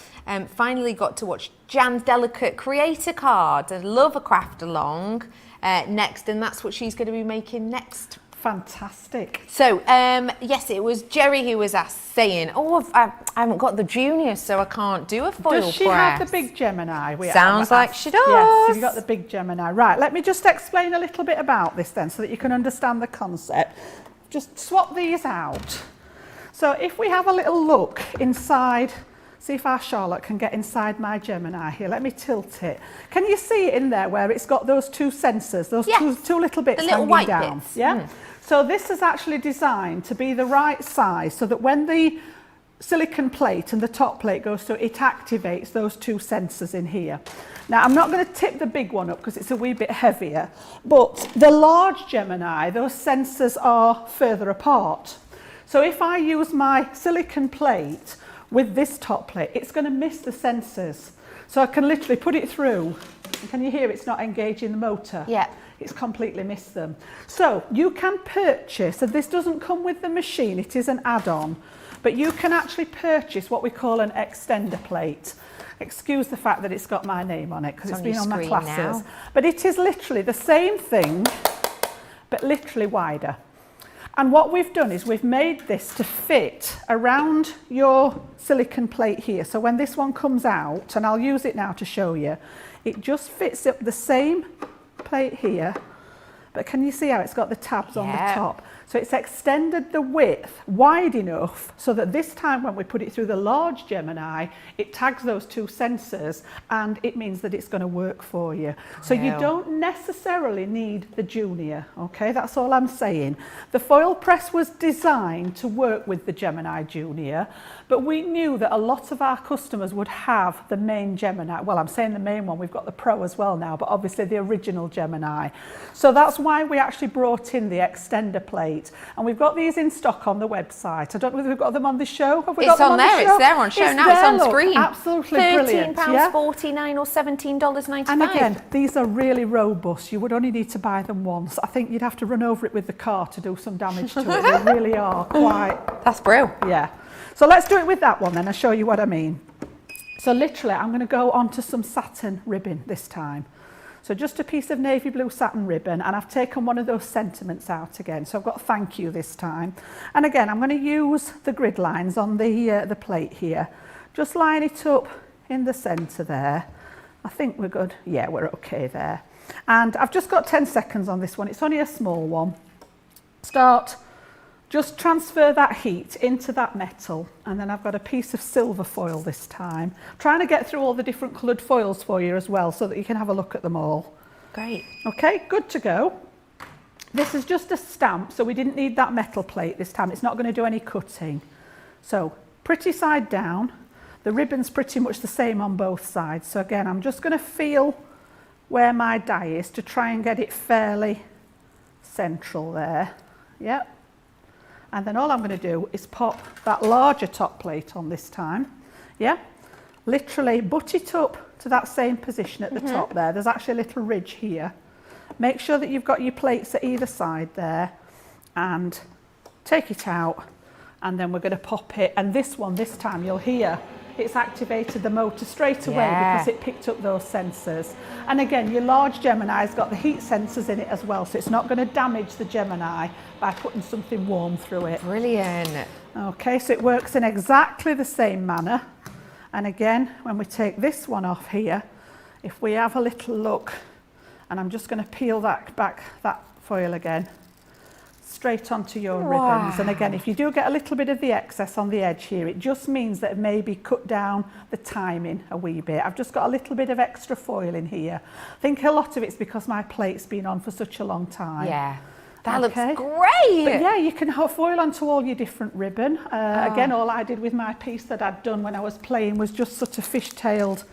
finally got to watch Jan's delicate creator card. I love a craft along next, and that's what she's going to be making next. Fantastic. So, yes, it was Jerry who was saying, oh, I haven't got the junior, so I can't do a foil press. Does she have the big Gemini? Sounds like she does. Yes, you've got the big Gemini. Right, let me just explain a little bit about this then so that you can understand the concept. Just swap these out. So if we have a little look inside, see if our Charlotte can get inside my Gemini here. Let me tilt it. Can you see it in there where it's got those two sensors, those two little bits the little hanging white down? bits. Yeah. So this is actually designed to be the right size so that when the silicon plate and the top plate goes through, it activates those two sensors in here. Now, I'm not going to tip the big one up because it's a wee bit heavier, but the large Gemini, those sensors are further apart. So if I use my silicon plate with this top plate, it's going to miss the sensors. So I can literally put it through. And can you hear it's not engaging the motor? Yeah. It's completely missed them. So you can purchase, and this doesn't come with the machine, it is an add-on, but you can actually purchase what we call an extender plate. Excuse the fact that it's got my name on it because it's been on my classes. But it is literally the same thing, but literally wider. And what we've done is we've made this to fit around your silicon plate here. So when this one comes out, and I'll use it now to show you, it just fits up the same plate here. But can you see how it's got the tabs on the top? So it's extended the width wide enough so that this time when we put it through the large Gemini, it tags those two sensors and it means that it's going to work for you. So you don't necessarily need the junior, okay? That's all I'm saying. The foil press was designed to work with the Gemini Junior, but we knew that a lot of our customers would have the main Gemini. Well, I'm saying the main one, we've got the Pro as well now, but obviously the original Gemini. So that's why we actually brought in the extender plate. And we've got these in stock on the website. I don't know whether we've got them on the show. Have we got them on the show? It's there on show now. It's on screen. Absolutely brilliant. £13.49 or $17.95. And again, these are really robust. You would only need to buy them once. I think you'd have to run over it with the car to do some damage to it. They really are quite. That's brilliant. Yeah. So let's do it with that one then. I'll show you what I mean. So literally, I'm going to go onto some satin ribbon this time. So just a piece of navy blue satin ribbon, and I've taken one of those sentiments out again. So I've got thank you this time. And again, I'm going to use the grid lines on the plate here. Just line it up in the centre there. I think we're good. Yeah, we're okay there. And I've just got 10 seconds on this one. It's only a small one. Start Just transfer that heat into that metal, and then I've got a piece of silver foil this time. Trying to get through all the different coloured foils for you as well, so that you can have a look at them all. Great. Okay, good to go. This is just a stamp, so we didn't need that metal plate this time. It's not going to do any cutting. So pretty side down. The ribbon's pretty much the same on both sides. So again, I'm just going to feel where my die is to try and get it fairly central there. Yep. And then all I'm going to do is pop that larger top plate on this time. Yeah, literally butt it up to that same position at the top there. There's actually a little ridge here. Make sure that you've got your plates at either side there, and take it out, and then we're going to pop it. And this one, this time, you'll hear it's activated the motor straight away because it picked up those sensors. And again, your large Gemini's got the heat sensors in it as well, so it's not going to damage the Gemini by putting something warm through it. Brilliant. Okay, so it works in exactly the same manner. And again, when we take this one off here, if we have a little look, and I'm just going to peel that back, that foil again, straight onto your ribbons. And again, if you do get a little bit of the excess on the edge here, it just means that maybe cut down the timing a wee bit. I've just got a little bit of extra foil in here. I think a lot of it's because my plate's been on for such a long time. Yeah, that looks great. But yeah, you can have foil onto all your different ribbon. Again, all I did with my piece that I'd done when I was playing was just sort of fishtailed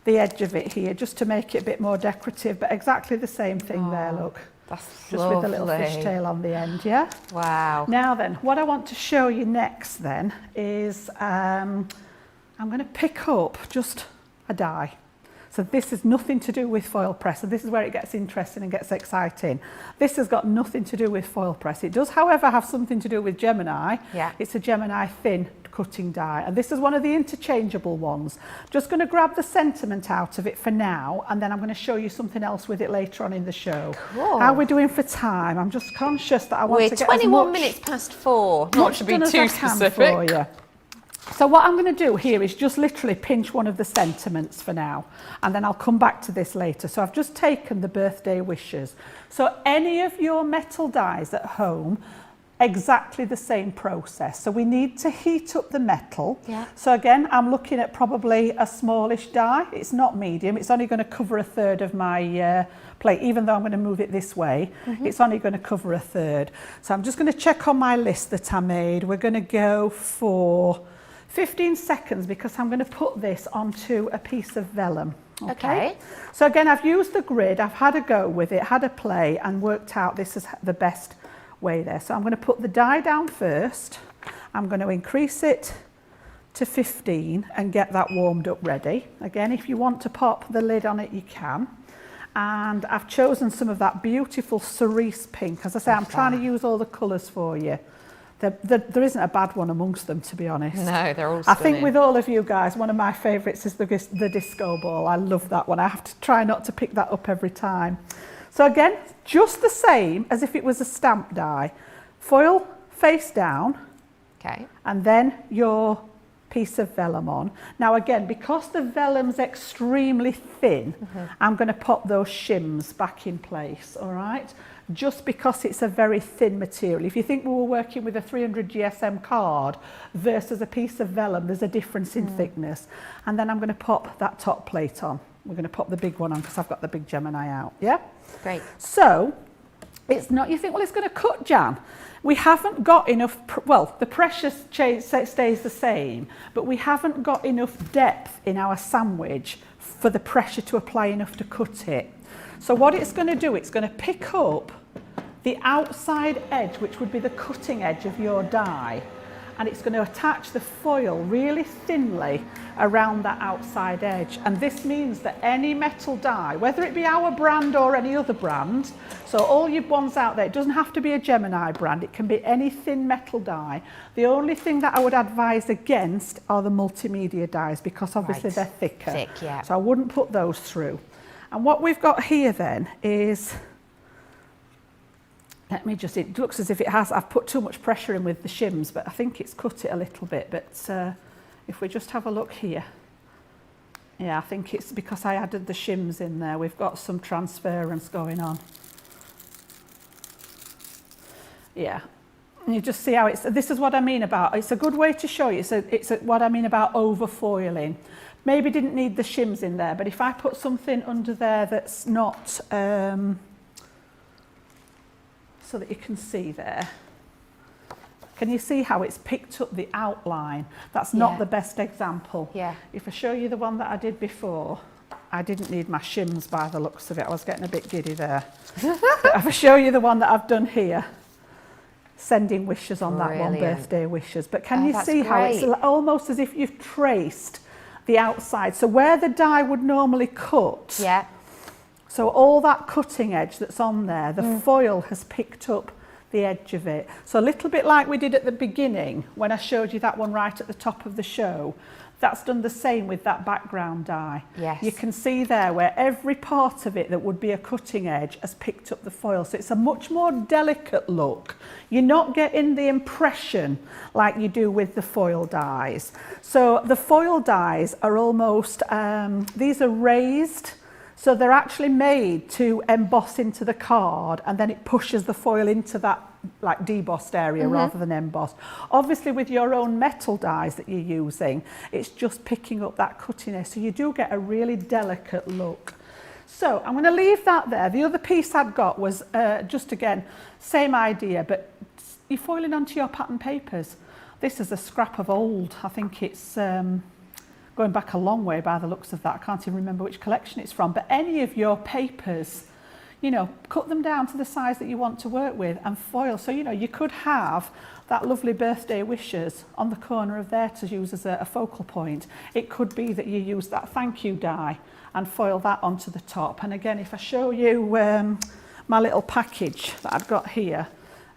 the edge of it here, just to make it a bit more decorative, but exactly the same thing there, look. That's just lovely. with a little fishtail on the end, yeah? Wow. Now then, what I want to show you next then is I'm going to pick up just a die. So this is nothing to do with foil press, and this is where it gets interesting and gets exciting. This has got nothing to do with foil press. It does, however, have something to do with Gemini. Yeah. It's a Gemini thin cutting die, and this is one of the interchangeable ones. Just going to grab the sentiment out of it for now, and then I'm going to show you something else with it later on in the show. Cool. How we're doing for time? I'm just conscious that I want to get 21 as much, minutes past 4, not to be done as too I can specific. for you. So what I'm going to do here is just literally pinch one of the sentiments for now, and then I'll come back to this later. So I've just taken the birthday wishes. So any of your metal dies at home, exactly the same process. So we need to heat up the metal. Yeah. So again, I'm looking at probably a smallish die. It's not medium. It's only going to cover a third of my plate, even though I'm going to move it this way. It's only going to cover a third. So I'm just going to check on my list that I made. We're going to go for 15 seconds because I'm going to put this onto a piece of vellum. Okay. So again, I've used the grid, I've had a go with it, had a play, and worked out this is the best way there. So I'm going to put the die down first. I'm going to increase it to 15 and get that warmed up ready. Again, if you want to pop the lid on it, you can. And I've chosen some of that beautiful cerise pink. As I say, I'm trying to use all the colours for you. There isn't a bad one amongst them, to be honest. No, they're all I stunning. think with all of you guys, one of my favourites is the disco ball. I love that one. I have to try not to pick that up every time. So again, just the same as if it was a stamp die. Foil face down, and then your piece of vellum on. Now again, because the vellum's extremely thin, I'm going to pop those shims back in place, all right? Just because it's a very thin material. If you think we were working with a 300 GSM card versus a piece of vellum, there's a difference in thickness. And then I'm going to pop that top plate on. We're going to pop the big one on because I've got the big Gemini out, yeah? Great. So, it's not, you think, well, it's going to cut, Jan. We haven't got enough, well, the pressure stays the same, but we haven't got enough depth in our sandwich for the pressure to apply enough to cut it. So what it's going to do, it's going to pick up the outside edge, which would be the cutting edge of your die, and it's going to attach the foil really thinly around that outside edge. And this means that any metal die, whether it be our brand or any other brand, so all your ones out there, it doesn't have to be a Gemini brand, it can be any thin metal die. The only thing that I would advise against are the multimedia dies, because obviously they're thicker. Thick, yeah. So I wouldn't put those through. And what we've got here then is, let me just, it looks as if it has, I've put too much pressure in with the shims, but I think it's cut it a little bit. But if we just have a look here, yeah, I think it's because I added the shims in there. We've got some transference going on. Yeah, And you just see how this is what I mean about, it's a good way to show you, what I mean about overfoiling. Maybe didn't need the shims in there, but if I put something under there that's not, so that you can see there. Can you see how it's picked up the outline? That's not the best example. Yeah. If I show you the one that I did before, I didn't need my shims by the looks of it. I was getting a bit giddy there. But if I show you the one that I've done here, sending wishes on that one, birthday wishes. But can you see how it's almost as if you've traced the outside? So where the die would normally cut, so all that cutting edge that's on there, the foil has picked up the edge of it. So a little bit like we did at the beginning when I showed you that one right at the top of the show. That's done the same with that background die. Yes. You can see there where every part of it that would be a cutting edge has picked up the foil. So it's a much more delicate look. You're not getting the impression like you do with the foil dies. So the foil dies are almost, these are raised. So they're actually made to emboss into the card, and then it pushes the foil into that like debossed area rather than embossed. Obviously with your own metal dies that you're using, it's just picking up that cuttiness, so you do get a really delicate look. So I'm going to leave that there. The other piece I'd got was just again, same idea, but you're foiling onto your pattern papers. This is a scrap of old, I think it's going back a long way by the looks of that. I can't even remember which collection it's from, but any of your papers, you know, cut them down to the size that you want to work with and foil. So, you know, you could have that lovely birthday wishes on the corner of there to use as a focal point. It could be that you use that thank you die and foil that onto the top. And again, if I show you my little package that I've got here,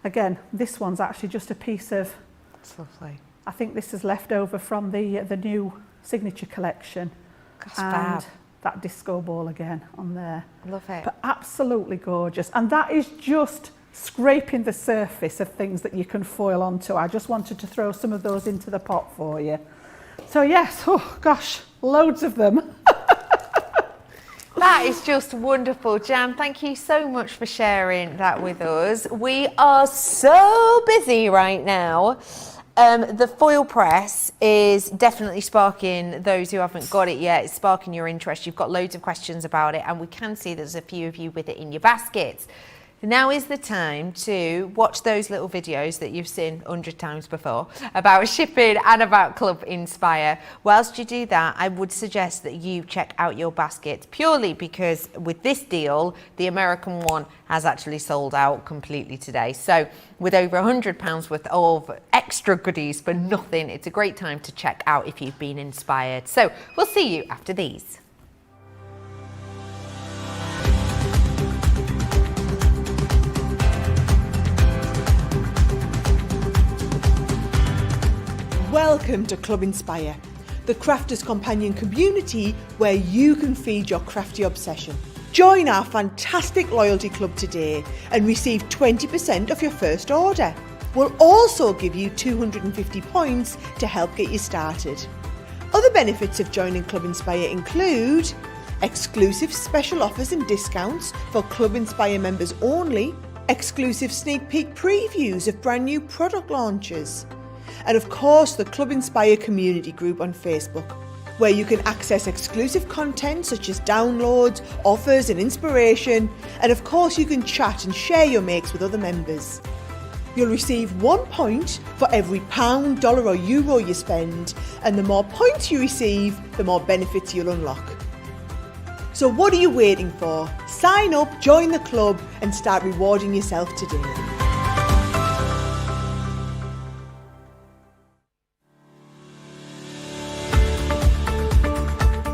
again, this one's actually just a piece of, That's lovely. I think this is left over from the new signature collection. That's and fab. That disco ball again on there. Love it. But absolutely gorgeous. And that is just scraping the surface of things that you can foil onto. I just wanted to throw some of those into the pot for you. So yes, oh gosh, loads of them. That is just wonderful, Jan. Thank you so much for sharing that with us. We are so busy right now. The foil press is definitely sparking those who haven't got it yet. It's sparking your interest. You've got loads of questions about it, and we can see there's a few of you with it in your baskets. Now is the time to watch those little videos that you've seen 100 times before about shipping and about Club Inspire. Whilst you do that, I would suggest that you check out your baskets, purely because with this deal, the American one has actually sold out completely today. So with over £100 worth of extra goodies for nothing, it's a great time to check out if you've been inspired. So we'll see you after these. Welcome to Club Inspire, the crafters' companion community where you can feed your crafty obsession. Join our fantastic loyalty club today and receive 20% off your first order. We'll also give you 250 points to help get you started. Other benefits of joining Club Inspire include exclusive special offers and discounts for Club Inspire members only, exclusive sneak peek previews of brand new product launches, and of course the Club Inspire community group on Facebook, where you can access exclusive content such as downloads, offers and inspiration, and of course you can chat and share your makes with other members. You'll receive 1 point for every £1, dollar or euro you spend, and the more points you receive, the more benefits you'll unlock. So what are you waiting for? Sign up, join the club and start rewarding yourself today.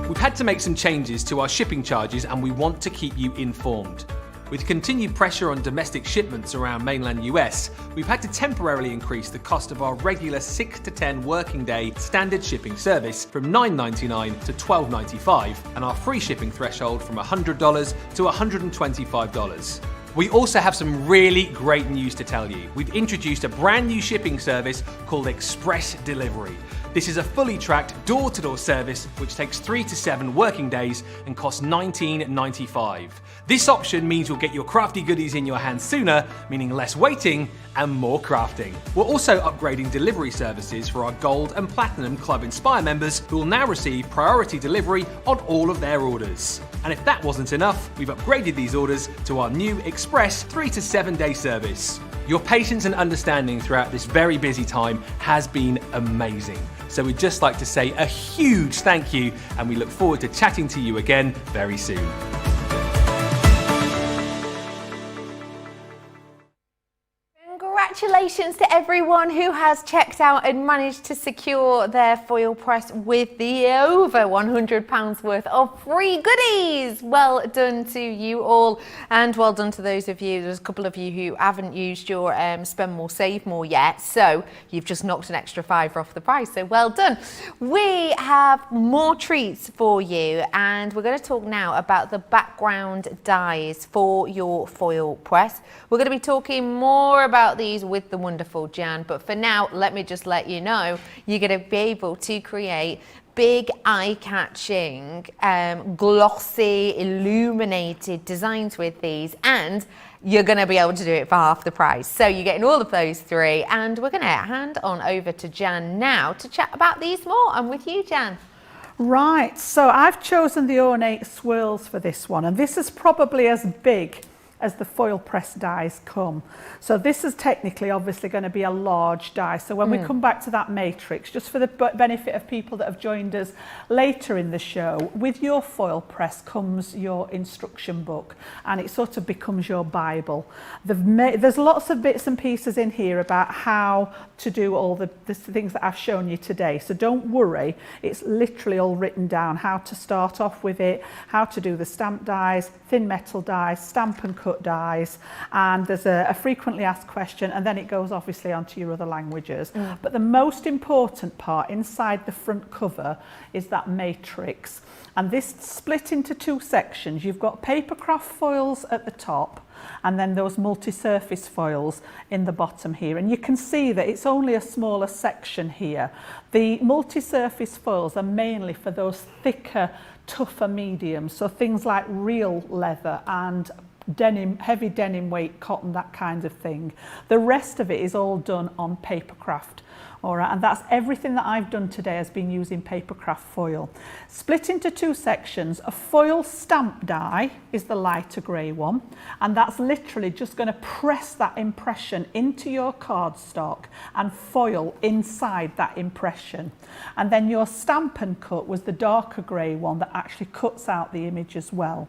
We've had to make some changes to our shipping charges and we want to keep you informed. With continued pressure on domestic shipments around mainland US, we've had to temporarily increase the cost of our regular 6 to 10 working day standard shipping service from $9.99 to $12.95 and our free shipping threshold from $100 to $125. We also have some really great news to tell you. We've introduced a brand new shipping service called Express Delivery. This is a fully tracked door-to-door service which takes 3 to 7 working days and costs $19.95. This option means you'll get your crafty goodies in your hands sooner, meaning less waiting and more crafting. We're also upgrading delivery services for our Gold and Platinum Club Inspire members who will now receive priority delivery on all of their orders. And if that wasn't enough, we've upgraded these orders to our new Express 3 to 7 day service. Your patience and understanding throughout this very busy time has been amazing. So we'd just like to say a huge thank you, and we look forward to chatting to you again very soon. Congratulations to everyone who has checked out and managed to secure their Foilpress with the over £100 worth of free goodies. Well done to you all, and well done to those of you, there's a couple of you who haven't used your spend more, save more yet, so you've just knocked an extra £5 off the price, so well done. We have more treats for you, and we're going to talk now about the background dies for your Foilpress. We're going to be talking more about these with the wonderful Jan, but for now, let me just let you know, you're going to be able to create big eye-catching, glossy, illuminated designs with these, and you're going to be able to do it for half the price. So you're getting all of those three, and we're going to hand on over to Jan now to chat about these more. I'm with you, Jan. Right, so I've chosen the ornate swirls for this one, and this is probably as big as the Foilpress dies come. So this is technically obviously going to be a large die. So when we come back to that matrix, just for the benefit of people that have joined us later in the show, with your Foilpress comes your instruction book, and it sort of becomes your Bible. There's lots of bits and pieces in here about how to do all the things that I've shown you today. So don't worry, it's literally all written down, how to start off with it, how to do the stamp dies, thin metal dies, stamp and cut dies, and there's a frequently asked question, and then it goes obviously onto your other languages. But the most important part inside the front cover is that matrix, and this split into two sections. You've got papercraft foils at the top, and then those multi-surface foils in the bottom here, and you can see that it's only a smaller section here. The multi-surface foils are mainly for those thicker, tougher mediums, so things like real leather and denim, heavy denim weight cotton, that kind of thing. The rest of it is all done on papercraft. All right, and that's everything that I've done today has been using papercraft foil. Split into two sections, a foil stamp die is the lighter grey one, and that's literally just going to press that impression into your cardstock and foil inside that impression. And then your stamp and cut was the darker grey one that actually cuts out the image as well.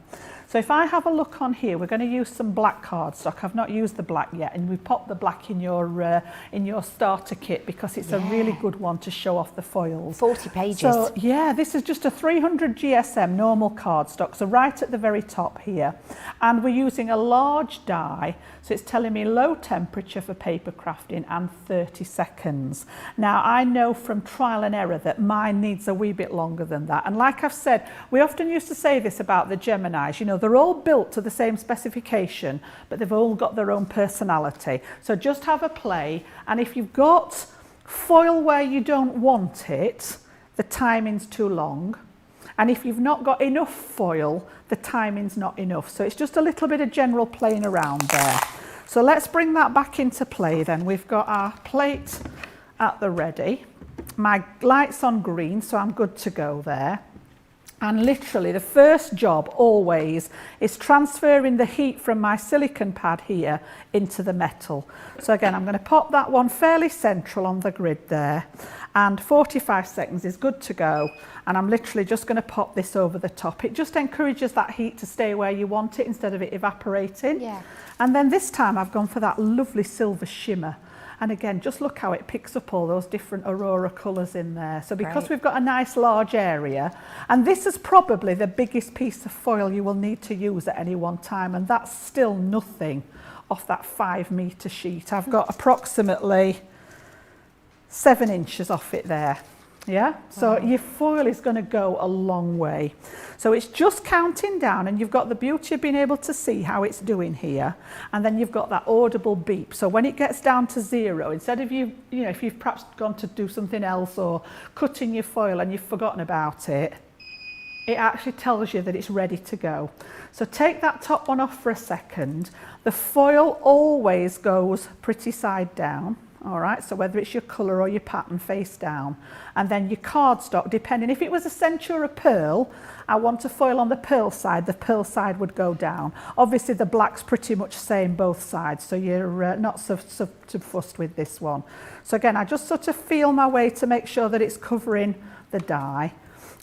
So if I have a look on here, we're going to use some black cardstock. I've not used the black yet, and we pop the black in your starter kit because it's a really good one to show off the foils. 40 pages. So yeah, this is just a 300 GSM normal cardstock, so right at the very top here. And we're using a large die, so it's telling me low temperature for paper crafting and 30 seconds. Now I know from trial and error that mine needs a wee bit longer than that. And like I've said, we often used to say this about the Geminis, you know, they're all built to the same specification, but they've all got their own personality. So just have a play, and if you've got foil where you don't want it, the timing's too long. And if you've not got enough foil, the timing's not enough. So it's just a little bit of general playing around there. So let's bring that back into play then. We've got our plate at the ready. My light's on green, so I'm good to go there. And literally the first job always is transferring the heat from my silicone pad here into the metal. So again, I'm going to pop that one fairly central on the grid there, and 45 seconds is good to go. And I'm literally just going to pop this over the top. It just encourages that heat to stay where you want it instead of it evaporating. Yeah. And then this time I've gone for that lovely silver shimmer. And again, just look how it picks up all those different aurora colours in there. So because we've got a nice large area, and this is probably the biggest piece of foil you will need to use at any one time, and that's still nothing off that 5 metre sheet. I've got approximately 7 inches off it there. Yeah, so your foil is going to go a long way. So it's just counting down, and you've got the beauty of being able to see how it's doing here, and then you've got that audible beep. So when it gets down to 0, instead of you know, if you've perhaps gone to do something else or cutting your foil and you've forgotten about it, it actually tells you that it's ready to go. So take that top one off for a second. The foil always goes pretty side down. All right, so whether it's your colour or your pattern, face down. And then your cardstock, depending, if it was a Centura pearl, I want to foil on the pearl side would go down. Obviously the black's pretty much same both sides, so you're not so fussed with this one. So again, I just sort of feel my way to make sure that it's covering the die,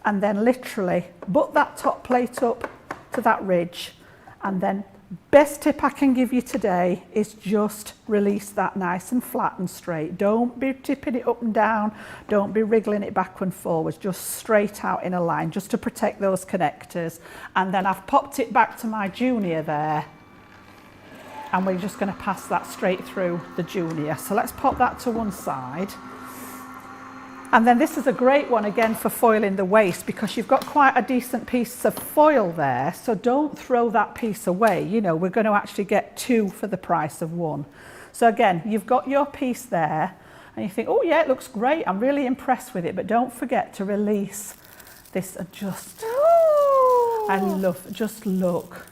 and then literally butt that top plate up to that ridge, and then best tip I can give you today is just release that nice and flat and straight. Don't be tipping it up and down, don't be wriggling it back and forwards, just straight out in a line, just to protect those connectors. And then I've popped it back to my junior there, and we're just going to pass that straight through the junior. So let's pop that to one side. And then this is a great one again for foiling the waist, because you've got quite a decent piece of foil there, so don't throw that piece away. You know, we're going to actually get 2 for the price of 1. So again, you've got your piece there and you think, oh yeah, it looks great, I'm really impressed with it, but don't forget to release this and just, I love, just look.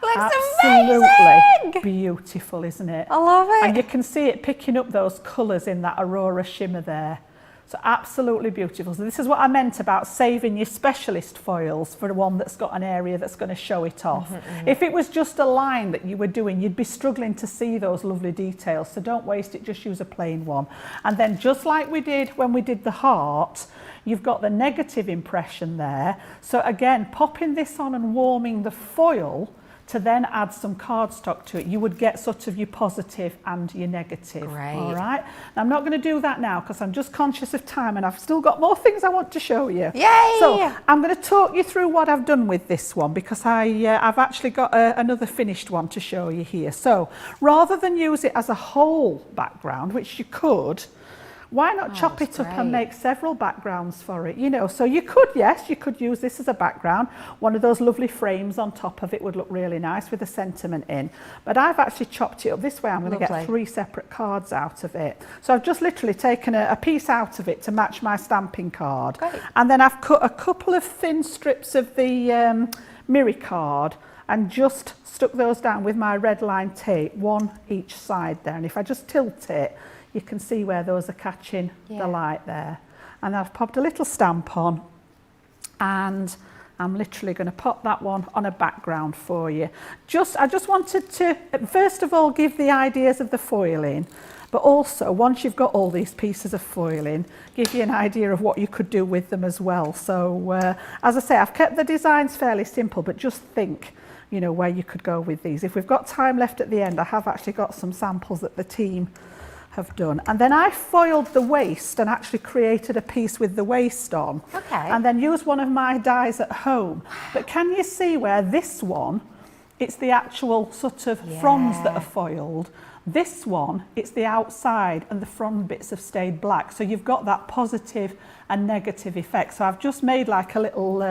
Looks Absolutely amazing! Beautiful, isn't it? I love it. And you can see it picking up those colours in that Aurora shimmer there. So absolutely beautiful. So this is what I meant about saving your specialist foils for one that's got an area that's going to show it off. If it was just a line that you were doing, you'd be struggling to see those lovely details. So don't waste it, just use a plain one. And then just like we did when we did the heart, you've got the negative impression there. So again, popping this on and warming the foil to then add some cardstock to it, you would get sort of your positive and your negative. Great. All right. Now, I'm not going to do that now because I'm just conscious of time and I've still got more things I want to show you. Yay! So I'm going to talk you through what I've done with this one, because I've actually got another finished one to show you here. So rather than use it as a whole background, which you could, why not chop it up and make several backgrounds for it, you know? So you could, yes, you could use this as a background. One of those lovely frames on top of it would look really nice with a sentiment in. But I've actually chopped it up this way. I'm going to get 3 separate cards out of it. So I've just literally taken a piece out of it to match my stamping card. Great. And then I've cut a couple of thin strips of the Miri card and just stuck those down with my red line tape, one each side there. And if I just tilt it, you can see where those are catching the light there. And I've popped a little stamp on, and I'm literally going to pop that one on a background for you. I just wanted to, first of all, give the ideas of the foiling, but also, once you've got all these pieces of foiling, give you an idea of what you could do with them as well. So, as I say, I've kept the designs fairly simple, but just think, you know, where you could go with these. If we've got time left at the end, I have actually got some samples that the team have done. And then I foiled the waist and actually created a piece with the waist on. Okay. And then used one of my dies at home. But can you see where this one, it's the actual sort of fronds that are foiled. This one, it's the outside and the front bits have stayed black. So you've got that positive and negative effect. So I've just made like a little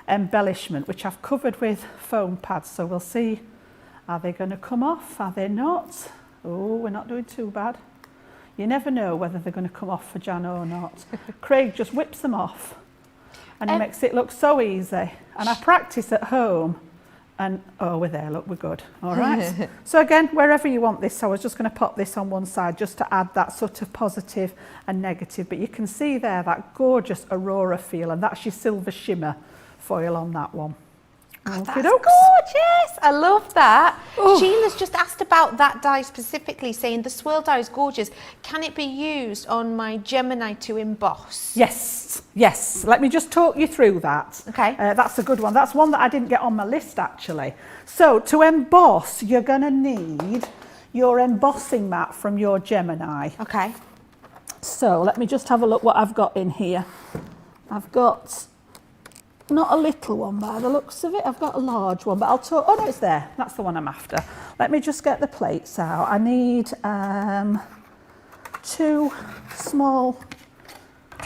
embellishment, which I've covered with foam pads. So we'll see, are they going to come off? Are they not? Oh, we're not doing too bad. You never know whether they're going to come off for Jan or not. Craig just whips them off and he makes it look so easy. And I practice at home and, oh, we're there, look, we're good. All right. So again, wherever you want this, I was just going to pop this on one side just to add that sort of positive and negative. But you can see there that gorgeous Aurora feel, and that's your silver shimmer foil on that one. Oh, that's gorgeous. I love that. Sheila's just asked about that die specifically, saying the swirl die is gorgeous. Can it be used on my Gemini to emboss? Yes, yes. Let me just talk you through that. Okay. That's a good one. That's one that I didn't get on my list actually. So to emboss, you're going to need your embossing mat from your Gemini. Okay. So let me just have a look what I've got in here. I've got not a little one by the looks of it. I've got a large one, but I'll talk. Oh no, it's there. That's the one I'm after. Let me just get the plates out. I need 2 small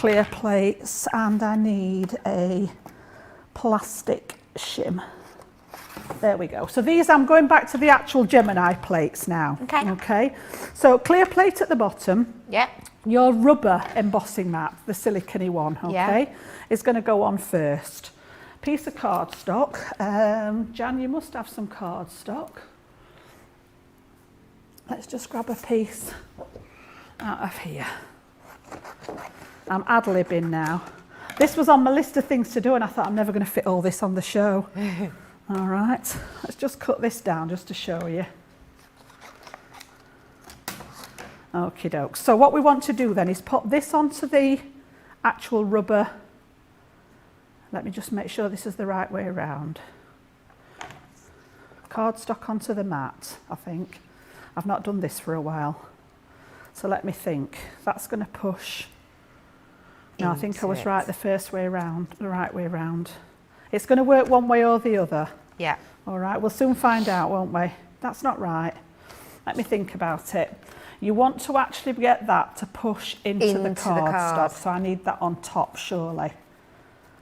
clear plates and I need a plastic shim. There we go. So these, I'm going back to the actual Gemini plates now. Okay. Okay. So clear plate at the bottom. Yep. Your rubber embossing mat, the silicone-y one, okay, is going to go on first. Piece of cardstock. Jan, you must have some cardstock. Let's just grab a piece out of here. I'm ad-libbing now. This was on my list of things to do and I thought I'm never going to fit all this on the show. All right, let's just cut this down just to show you. Okie doke. So what we want to do then is put this onto the actual rubber. Let me just make sure this is the right way around. Cardstock onto the mat, I think. I've not done this for a while. So let me think. That's going to push. No, I think I was right the first way around, the right way around. It's going to work one way or the other. Yeah. All right, we'll soon find out, won't we? That's not right. Let me think about it. You want to actually get that to push into the cardstock. So I need that on top, surely.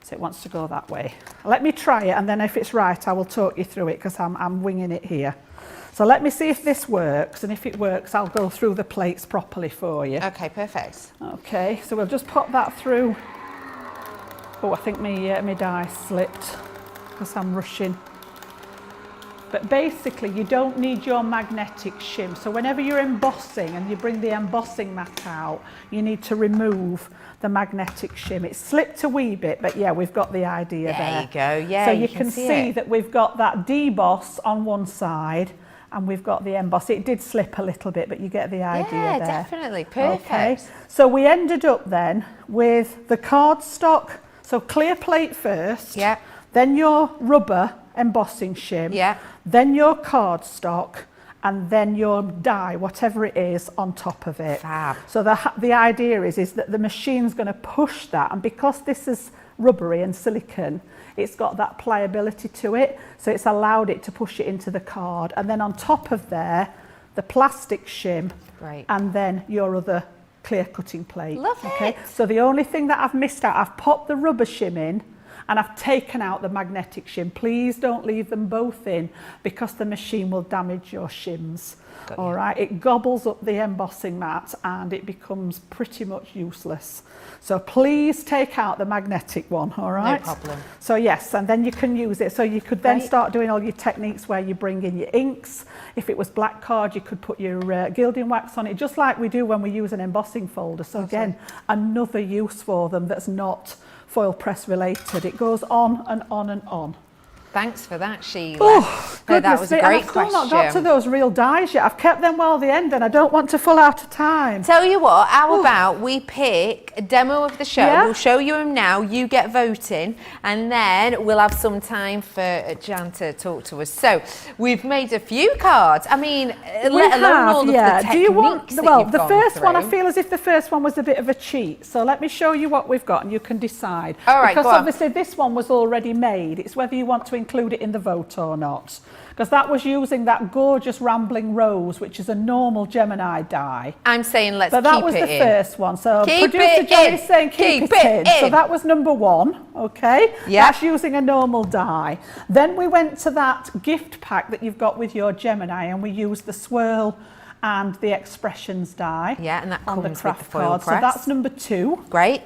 So it wants to go that way. Let me try it, and then if it's right, I will talk you through it because I'm winging it here. So let me see if this works, and if it works, I'll go through the plates properly for you. Okay, perfect. Okay, so we'll just pop that through. Oh, I think my die slipped because I'm rushing. But basically, you don't need your magnetic shim. So whenever you're embossing and you bring the embossing mat out, you need to remove the magnetic shim. It slipped a wee bit, but yeah, we've got the idea there. There you go, yeah. So you can see that we've got that deboss on one side and we've got the emboss. It did slip a little bit, but you get the idea there. Yeah, definitely, perfect. Okay. So we ended up then with the cardstock, so clear plate first, Yeah. then your rubber embossing shim, Yeah. then your cardstock, and then your die, whatever it is, on top of it. Fab. So the idea is that the machine's going to push that, and because this is rubbery and silicone, it's got that pliability to it, so it's allowed it to push it into the card. And then on top of there, the plastic shim, Great. and then your other clear cutting plate. Love it. So the only thing that I've missed out, I've popped the rubber shim in, and I've taken out the magnetic shim. Please don't leave them both in because the machine will damage your shims. All right, it gobbles up the embossing mat and it becomes pretty much useless. So please take out the magnetic one, all right? No problem. So yes, and then you can use it. So you could then start doing all your techniques where you bring in your inks. If it was black card, you could put your gilding wax on it, just like we do when we use an embossing folder. So again, another use for them that's not foil press related. It goes on and on and on. Thanks for that, Sheila. Oh, no, that was a great question. I've still not got to those real dies yet. I've kept them well the end and I don't want to fall out of time. Tell you what, how about we pick a demo of the show, Yeah. We'll show you them now, you get voting, and then we'll have some time for Jan to talk to us. So, we've made a few cards. I mean, let alone all of the techniques. Do you want, that well, you've the gone first one, I through. feel as if the first one was a bit of a cheat. So let me show you what we've got and you can decide. All right, because go on. obviously this one was already made. It's whether you want to include it in the vote or not. Because that was using that gorgeous Rambling Rose, which is a normal Gemini die. I'm saying let's But keep that was it the in. first one. So Keep producer it Johnny's in. saying keep it in. So that was number one, okay? Yeah. That's using a normal die. Then we went to that gift pack that you've got with your Gemini and we used the swirl and the expressions die. Yeah, and that on comes the with craft the foil card. press. So that's number two. Great.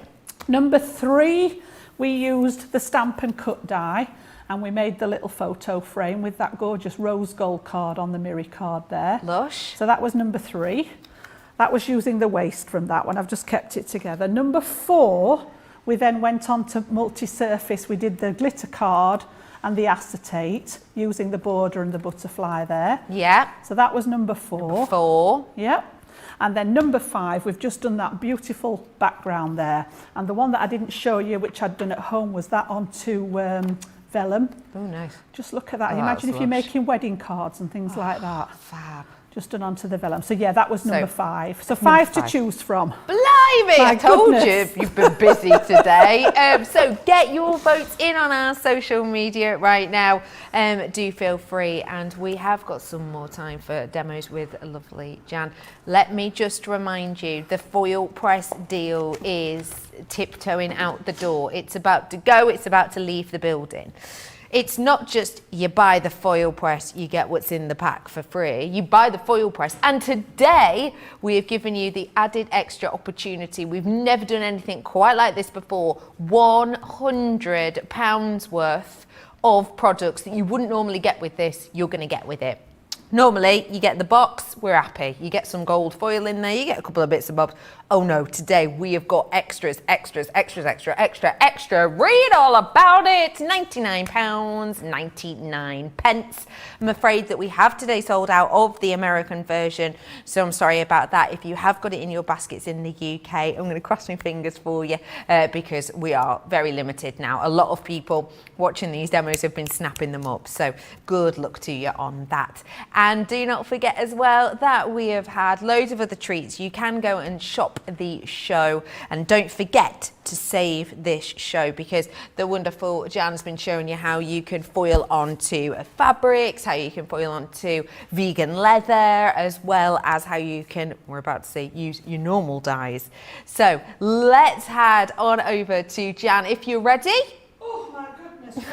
Number three, we used the stamp and cut die and we made the little photo frame with that gorgeous rose gold card on the Miri card there. Lush. So that was number three. That was using the waste from that one. I've just kept it together. Number four, we then went on to multi-surface. We did the glitter card and the acetate using the border and the butterfly there. Yeah. So that was number four. 4. Yep. And then number 5, we've just done that beautiful background there. And the one that I didn't show you, which I'd done at home, was that onto vellum. Oh, nice. Just look at that. Oh, Imagine if that's you're lush. making wedding cards and things like that. Fab. just done onto the vellum. So yeah, that was number 5. So number 5 to choose from. Blimey, My I told goodness. you've been busy today. So get your votes in on our social media right now. Do feel free, and we have got some more time for demos with lovely Jan. Let me just remind you, the Foilpress deal is tiptoeing out the door. It's about to go, it's about to leave the building. It's not just you buy the Foilpress, you get what's in the pack for free. You buy the Foilpress, and today we have given you the added extra opportunity. We've never done anything quite like this before. £100 worth of products that you wouldn't normally get with this, you're going to get with it. Normally, you get the box, we're happy. You get some gold foil in there, you get a couple of bits of bobs. Oh no, today we have got extras. Read all about it. £99.99. I'm afraid that we have today sold out of the American version, so I'm sorry about that. If you have got it in your baskets in the UK, I'm going to cross my fingers for you because we are very limited now. A lot of people watching these demos have been snapping them up, so good luck to you on that. And do not forget as well that we have had loads of other treats. You can go and shop the show, and don't forget to save this show because the wonderful Jan's been showing you how you can foil onto fabrics, how you can foil onto vegan leather, as well as how you can, we're about to say, use your normal dyes. So let's head on over to Jan if you're ready. Oh my goodness.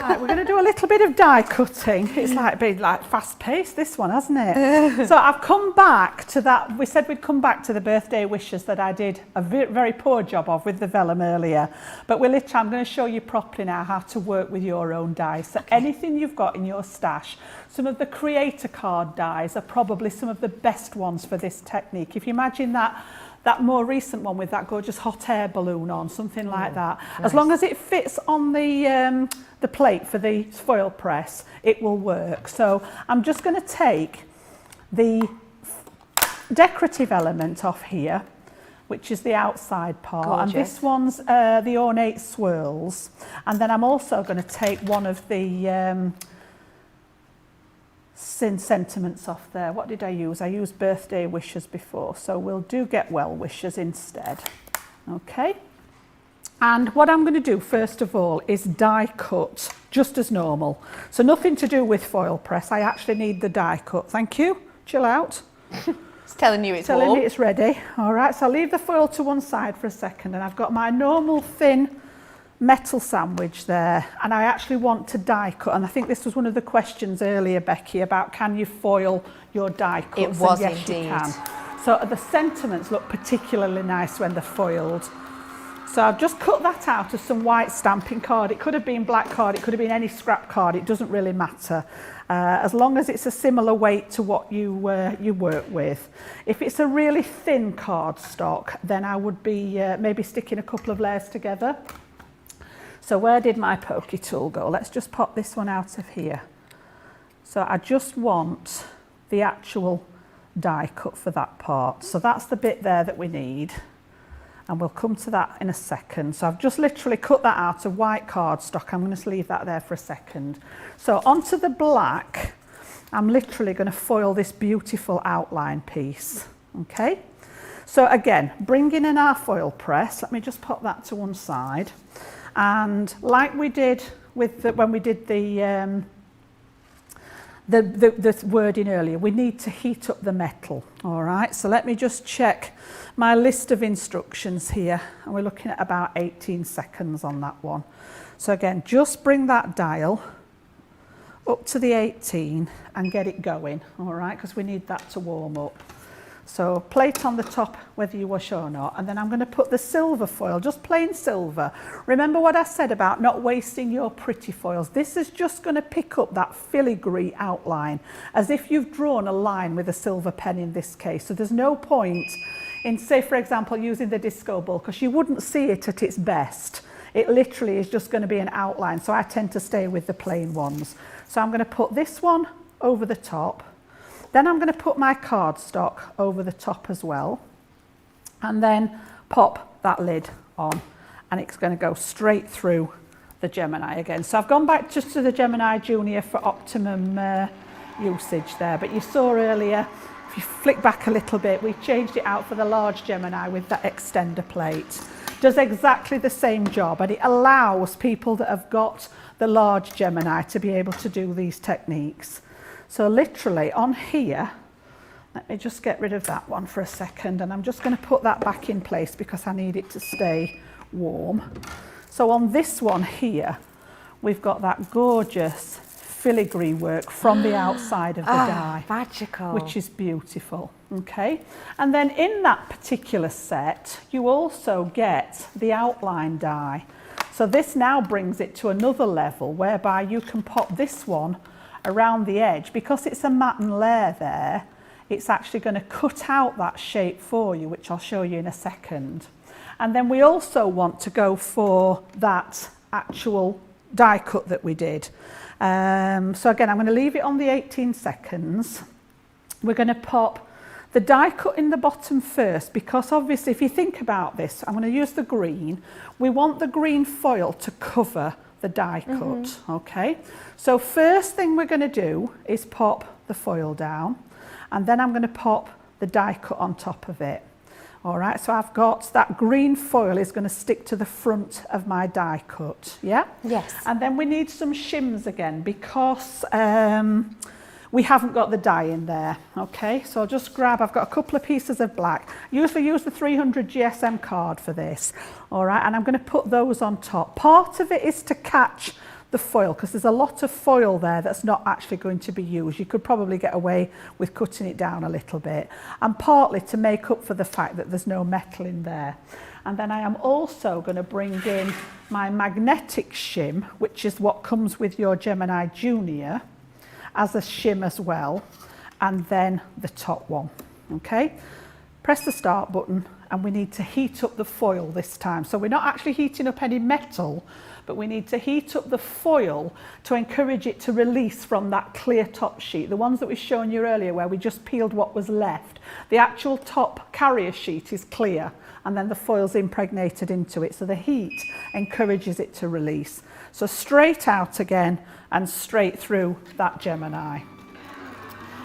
Right, we're going to do a little bit of die cutting. It's like been like fast paced, this one, hasn't it? So I've come back to that. We said we'd come back to the birthday wishes that I did a very poor job of with the vellum earlier. But I'm going to show you properly now how to work with your own dies. So anything you've got in your stash, some of the creator card dies are probably some of the best ones for this technique. If you imagine that more recent one with that gorgeous hot air balloon on, something like that. Nice. As long as it fits on the plate for the Foilpress, it will work. So I'm just going to take the decorative element off here, which is the outside part. Gorgeous. And this one's the ornate swirls. And then I'm also going to take one of the sentiments off there. What did I use? I used birthday wishes before, so we'll do get well wishes instead. Okay, and what I'm going to do first of all is die cut just as normal, so nothing to do with Foilpress. I actually need the die cut. Thank you. Chill out. It's telling you it's telling warm. me it's ready. All right, so I'll leave the foil to one side for a second, and I've got my normal thin metal sandwich there, and I actually want to die cut, and I think this was one of the questions earlier, Becky, about can you foil your die cuts? It was, and yes, indeed. You can. So the sentiments look particularly nice when they're foiled. So I've just cut that out of some white stamping card. It could have been black card, it could have been any scrap card, it doesn't really matter. As long as it's a similar weight to what you work with. If it's a really thin cardstock, then I would be maybe sticking a couple of layers together. So where did my pokey tool go? Let's just pop this one out of here. So I just want the actual die cut for that part. So that's the bit there that we need. And we'll come to that in a second. So I've just literally cut that out of white cardstock. I'm going to leave that there for a second. So onto the black, I'm literally going to foil this beautiful outline piece. Okay. So again, bringing in our Foilpress, let me just pop that to one side. And like we did with when we did the wording earlier, we need to heat up the metal. All right, so let me just check my list of instructions here, and we're looking at about 18 seconds on that one. So again, just bring that dial up to the 18 and get it going, all right, because we need that to warm up. So plate on the top, whether you wash or not, and then I'm going to put the silver foil, just plain silver. Remember what I said about not wasting your pretty foils. This is just going to pick up that filigree outline, as if you've drawn a line with a silver pen in this case. So there's no point in, say, for example, using the disco ball, because you wouldn't see it at its best. It literally is just going to be an outline, so I tend to stay with the plain ones. So I'm going to put this one over the top. Then I'm going to put my cardstock over the top as well, and then pop that lid on, and it's going to go straight through the Gemini again. So I've gone back just to the Gemini Junior for optimum usage there, but you saw earlier if you flick back a little bit, we changed it out for the large Gemini with that extender plate. Does exactly the same job, and it allows people that have got the large Gemini to be able to do these techniques. So literally on here, let me just get rid of that one for a second, and I'm just going to put that back in place because I need it to stay warm. So on this one here, we've got that gorgeous filigree work from the outside of the die. Magical. Which is beautiful, okay? And then in that particular set, you also get the outline die. So this now brings it to another level whereby you can pop this one around the edge. Because it's a matten layer there, it's actually going to cut out that shape for you, which I'll show you in a second. And then we also want to go for that actual die cut that we did. So again, I'm going to leave it on the 18 seconds. We're going to pop the die cut in the bottom first, because obviously if you think about this, I'm going to use the green. We want the green foil to cover the die cut, okay? So first thing we're going to do is pop the foil down, and then I'm going to pop the die cut on top of it. All right, so I've got that green foil is going to stick to the front of my die cut, yeah? Yes. And then we need some shims again because we haven't got the die in there, okay? So I'll just grab, I've got a couple of pieces of black. Usually use the 300 GSM card for this, all right? And I'm going to put those on top. Part of it is to catch the foil, because there's a lot of foil there that's not actually going to be used. You could probably get away with cutting it down a little bit, and partly to make up for the fact that there's no metal in there. And then I am also going to bring in my magnetic shim, which is what comes with your Gemini Junior, as a shim as well, and then the top one, okay? Press the start button, and we need to heat up the foil this time. So we're not actually heating up any metal, but we need to heat up the foil to encourage it to release from that clear top sheet. The ones that we've shown you earlier where we just peeled what was left. The actual top carrier sheet is clear, and then the foil's impregnated into it. So the heat encourages it to release. So straight out again and straight through that Gemini.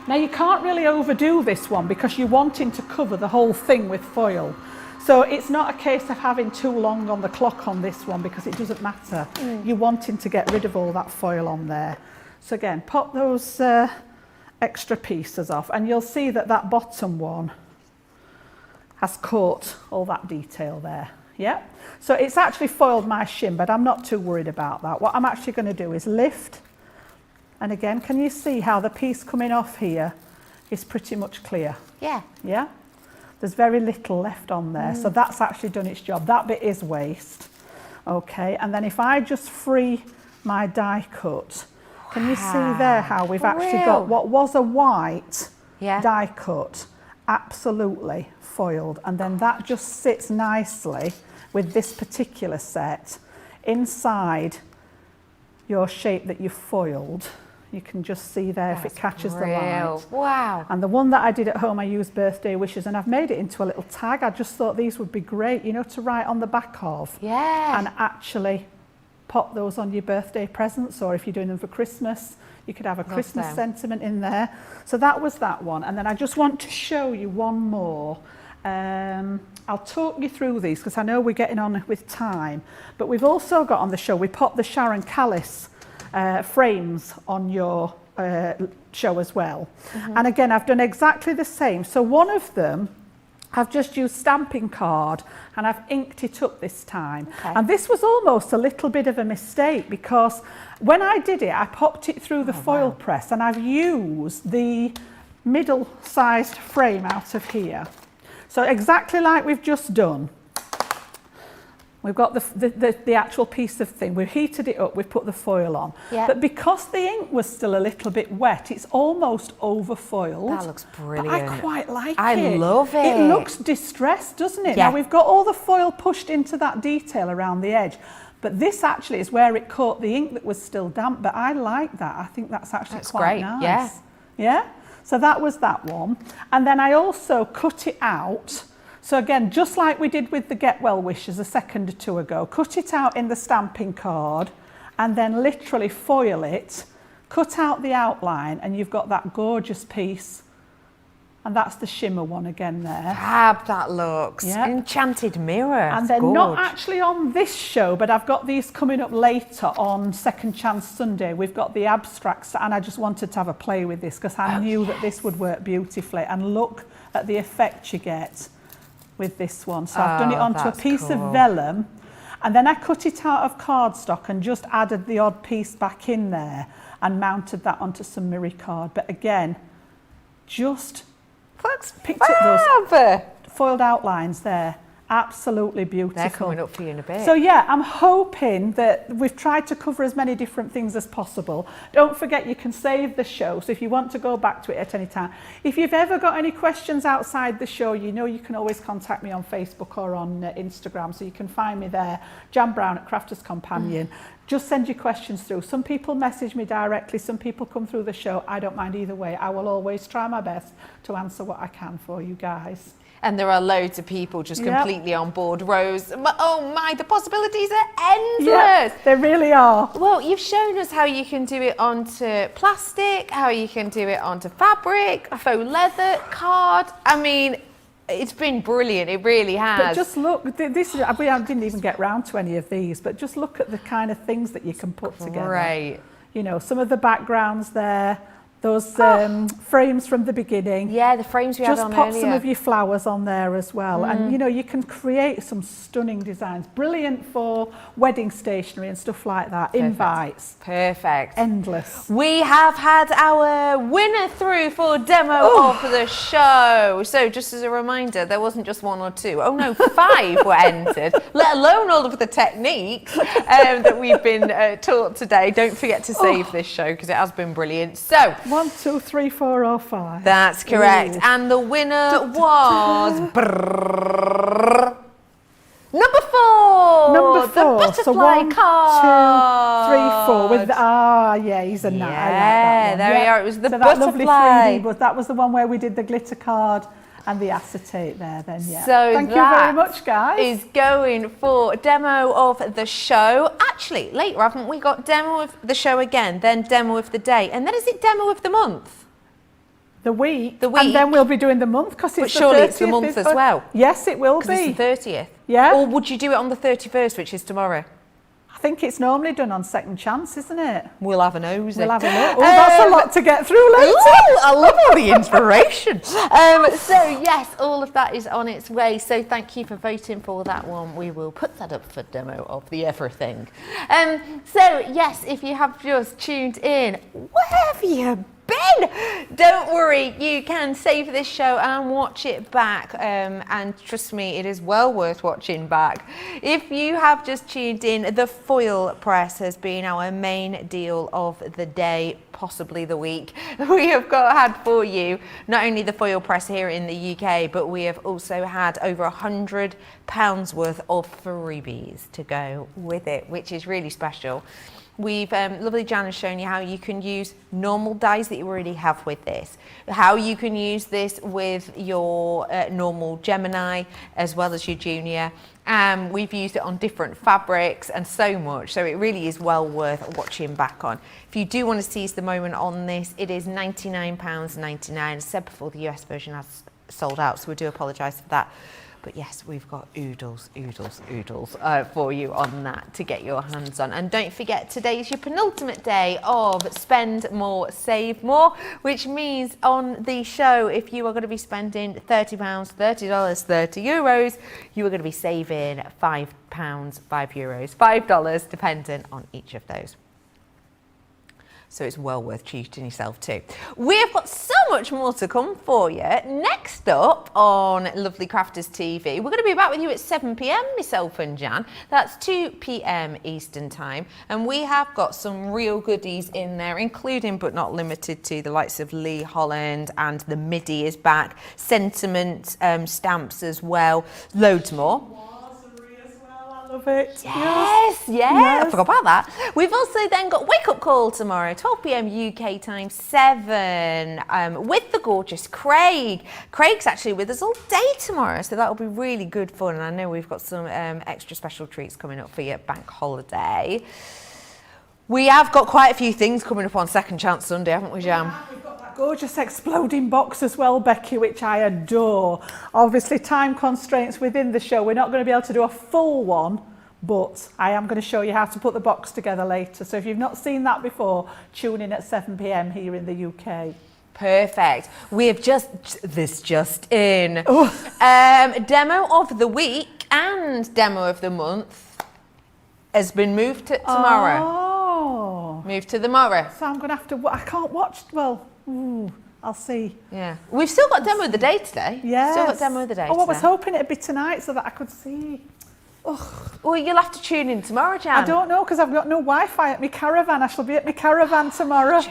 Now you can't really overdo this one because you're wanting to cover the whole thing with foil. So it's not a case of having too long on the clock on this one, because it doesn't matter. You're wanting to get rid of all that foil on there. So again, pop those extra pieces off, and you'll see that that bottom one has caught all that detail there. Yeah. So it's actually foiled my shim, but I'm not too worried about that. What I'm actually going to do is lift. And again, can you see how the piece coming off here is pretty much clear? Yeah. Yeah? There's very little left on there, so that's actually done its job. That bit is waste. Okay, and then if I just free my die cut, can you see there how we've actually got what was a white die cut absolutely foiled, and then that just sits nicely with this particular set inside your shape that you've foiled. You can just see there if it catches the light. Wow. And the one that I did at home, I used birthday wishes, and I've made it into a little tag. I just thought these would be great, you know, to write on the back of. Yeah. And actually pop those on your birthday presents, or if you're doing them for Christmas, you could have a Christmas sentiment in there. So that was that one. And then I just want to show you one more. I'll talk you through these because I know we're getting on with time, but we've also got on the show, we popped the Sharon Callis frames on your show as well. And again, I've done exactly the same. So one of them, I've just used stamping card and I've inked it up this time. And this was almost a little bit of a mistake because when I did it, I popped it through the foil press, and I've used the middle-sized frame out of here. So exactly like we've just done. We've got the actual piece of thing. We've heated it up, we've put the foil on. But because the ink was still a little bit wet, it's almost over-foiled. That looks brilliant. But I quite like it. I love it. It looks distressed, doesn't it? Now we've got all the foil pushed into that detail around the edge. But this actually is where it caught the ink that was still damp. But I like that. I think that's actually quite nice. Yeah. Yeah? So that was that one. And then I also cut it out. So again, just like we did with the Get Well Wishes a second or two ago, cut it out in the stamping card and then literally foil it, cut out the outline, and you've got that gorgeous piece and that's the shimmer one again there. Fab, that looks. Yep. Enchanted mirror. And they're not actually on this show, but I've got these coming up later on Second Chance Sunday. We've got the abstracts, and I just wanted to have a play with this because I knew that this would work beautifully. And look at the effect you get with this one. So I've done it onto a piece of vellum, and then I cut it out of cardstock and just added the odd piece back in there and mounted that onto some mirror card. But again, just picked up those foiled outlines there. Absolutely beautiful. They're coming up for you in a bit. So yeah, I'm hoping that we've tried to cover as many different things as possible. Don't forget you can save the show, so if you want to go back to it at any time. If you've ever got any questions outside the show, you know you can always contact me on Facebook or on Instagram, so you can find me there, Jan Brown at Crafters Companion. Just send your questions through. Some people message me directly, some people come through the show. I don't mind either way. I will always try my best to answer what I can for you guys. And there are loads of people just completely on board. Rose, oh my, the possibilities are endless. Yeah, they really are. Well, you've shown us how you can do it onto plastic, how you can do it onto fabric, faux leather, card. I mean, it's been brilliant. It really has. But just look, we didn't even get round to any of these, but just look at the kind of things that you can put together. Right. You know, some of the backgrounds there. Those frames from the beginning. Yeah, the frames we had on earlier. Just pop some of your flowers on there as well. And, you know, you can create some stunning designs. Brilliant for wedding stationery and stuff like that. Perfect. Invites. Perfect. Endless. We have had our winner through for demo of the show. So just as a reminder, there wasn't just 1 or 2. Oh, no, 5 were entered, let alone all of the techniques that we've been taught today. Don't forget to save this show because it has been brilliant. So 1, 2, 3, 4 or 5. That's correct. Ooh. And the winner was number 4. Number 4. The butterfly so 1, card. 2, 3, 4. With he's a nut. Yeah, I like that one. there we are. It was the so butterfly. That lovely 3D, but that was the one where we did the glitter card and the acetate there then, yeah. So thank you very much, guys. Is going for demo of the show. Actually, later, haven't we got demo of the show again, then demo of the day, and then is it demo of the month? The week. And then we'll be doing the month because it's surely the 30th, it's the month as well. Yes, it will be. It's the 30th. Yeah. Or would you do it on the 31st, which is tomorrow? I think it's normally done on Second Chance, isn't it? We'll have a nosy. We'll have a look. Oh, that's a lot to get through later. Ooh, I love all the inspiration. So yes, all of that is on its way. So thank you for voting for that one. We will put that up for demo of the everything. So yes, if you have just tuned in, where have you been? Don't worry, you can save this show and watch it back, and trust me, it is well worth watching back. If you have just tuned in, the Foilpress has been our main deal of the day, possibly the week. We have had for you not only the Foilpress here in the UK, but we have also had over £100 worth of freebies to go with it, which is really special. We've, lovely Jan has shown you how you can use normal dies that you already have with this, how you can use this with your normal Gemini as well as your Junior. We've used it on different fabrics and so much, so it really is well worth watching back on. If you do want to seize the moment on this, it is £99.99. I said before, the US version has sold out, so we do apologise for that. But yes, we've got oodles for you on that to get your hands on. And don't forget, today is your penultimate day of Spend More, Save More, which means on the show, if you are going to be spending £30, $30, 30 euros, you are going to be saving £5, €5, $5, dependent on each of those. So it's well worth treating yourself too. We've got so much more to come for you. Next up on Lovely Crafters TV, we're going to be back with you at 7 p.m, myself and Jan. That's 2 p.m. Eastern time. And we have got some real goodies in there, including but not limited to the likes of Lee Holland, and the MIDI is back, sentiment stamps as well, loads more. Love it. Yes. I forgot about that. We've also then got Wake Up Call tomorrow, 12 p.m. UK time, 7, with the gorgeous Craig. Craig's actually with us all day tomorrow, so that'll be really good fun. And I know we've got some extra special treats coming up for you at Bank Holiday. We have got quite a few things coming up on Second Chance Sunday, haven't we, Jam? We've got that gorgeous exploding box as well, Becky, which I adore. Obviously, time constraints within the show. We're not going to be able to do a full one, but I am going to show you how to put the box together later. So if you've not seen that before, tune in at 7 p.m. here in the UK. Perfect. We have just in. Demo of the week and demo of the month has been moved to tomorrow. Oh. Moved to tomorrow. So I'm going to have to, I can't watch, well, I'll see. Yeah. We've still got demo of the day today. Yes. Still got demo of the day today. I was hoping it'd be tonight so that I could see. Well, you'll have to tune in tomorrow, Jan. I don't know, because I've got no Wi-Fi at my caravan. I shall be at my caravan tomorrow.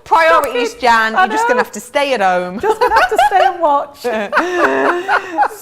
Priorities, Jan. You're just going to have to stay at home. Just going to have to stay and watch. So,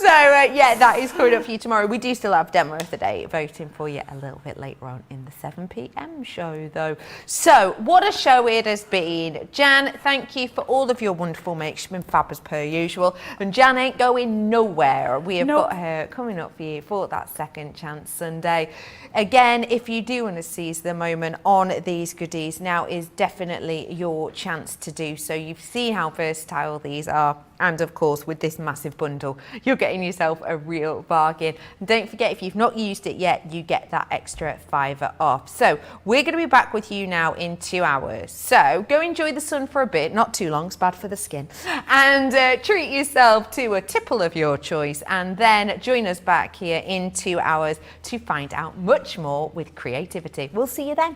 yeah, that is coming up for you tomorrow. We do still have demo of the day voting for you a little bit later on in the 7 p.m. show, though. So, what a show it has been. Jan, thank you for all of your wonderful makes. She's been fab as per usual. And Jan ain't going nowhere. We have got her coming up for you for that second chance Sunday. Again, if you do want to seize the moment on these goodies, now is definitely your chance to do so. You've seen how versatile these are. And of course, with this massive bundle, you're getting yourself a real bargain. And don't forget, if you've not used it yet, you get that extra £5 off. So we're going to be back with you now in 2 hours. So go enjoy the sun for a bit, not too long, it's bad for the skin. And treat yourself to a tipple of your choice. And then join us back here in 2 hours to find out much more with creativity. We'll see you then.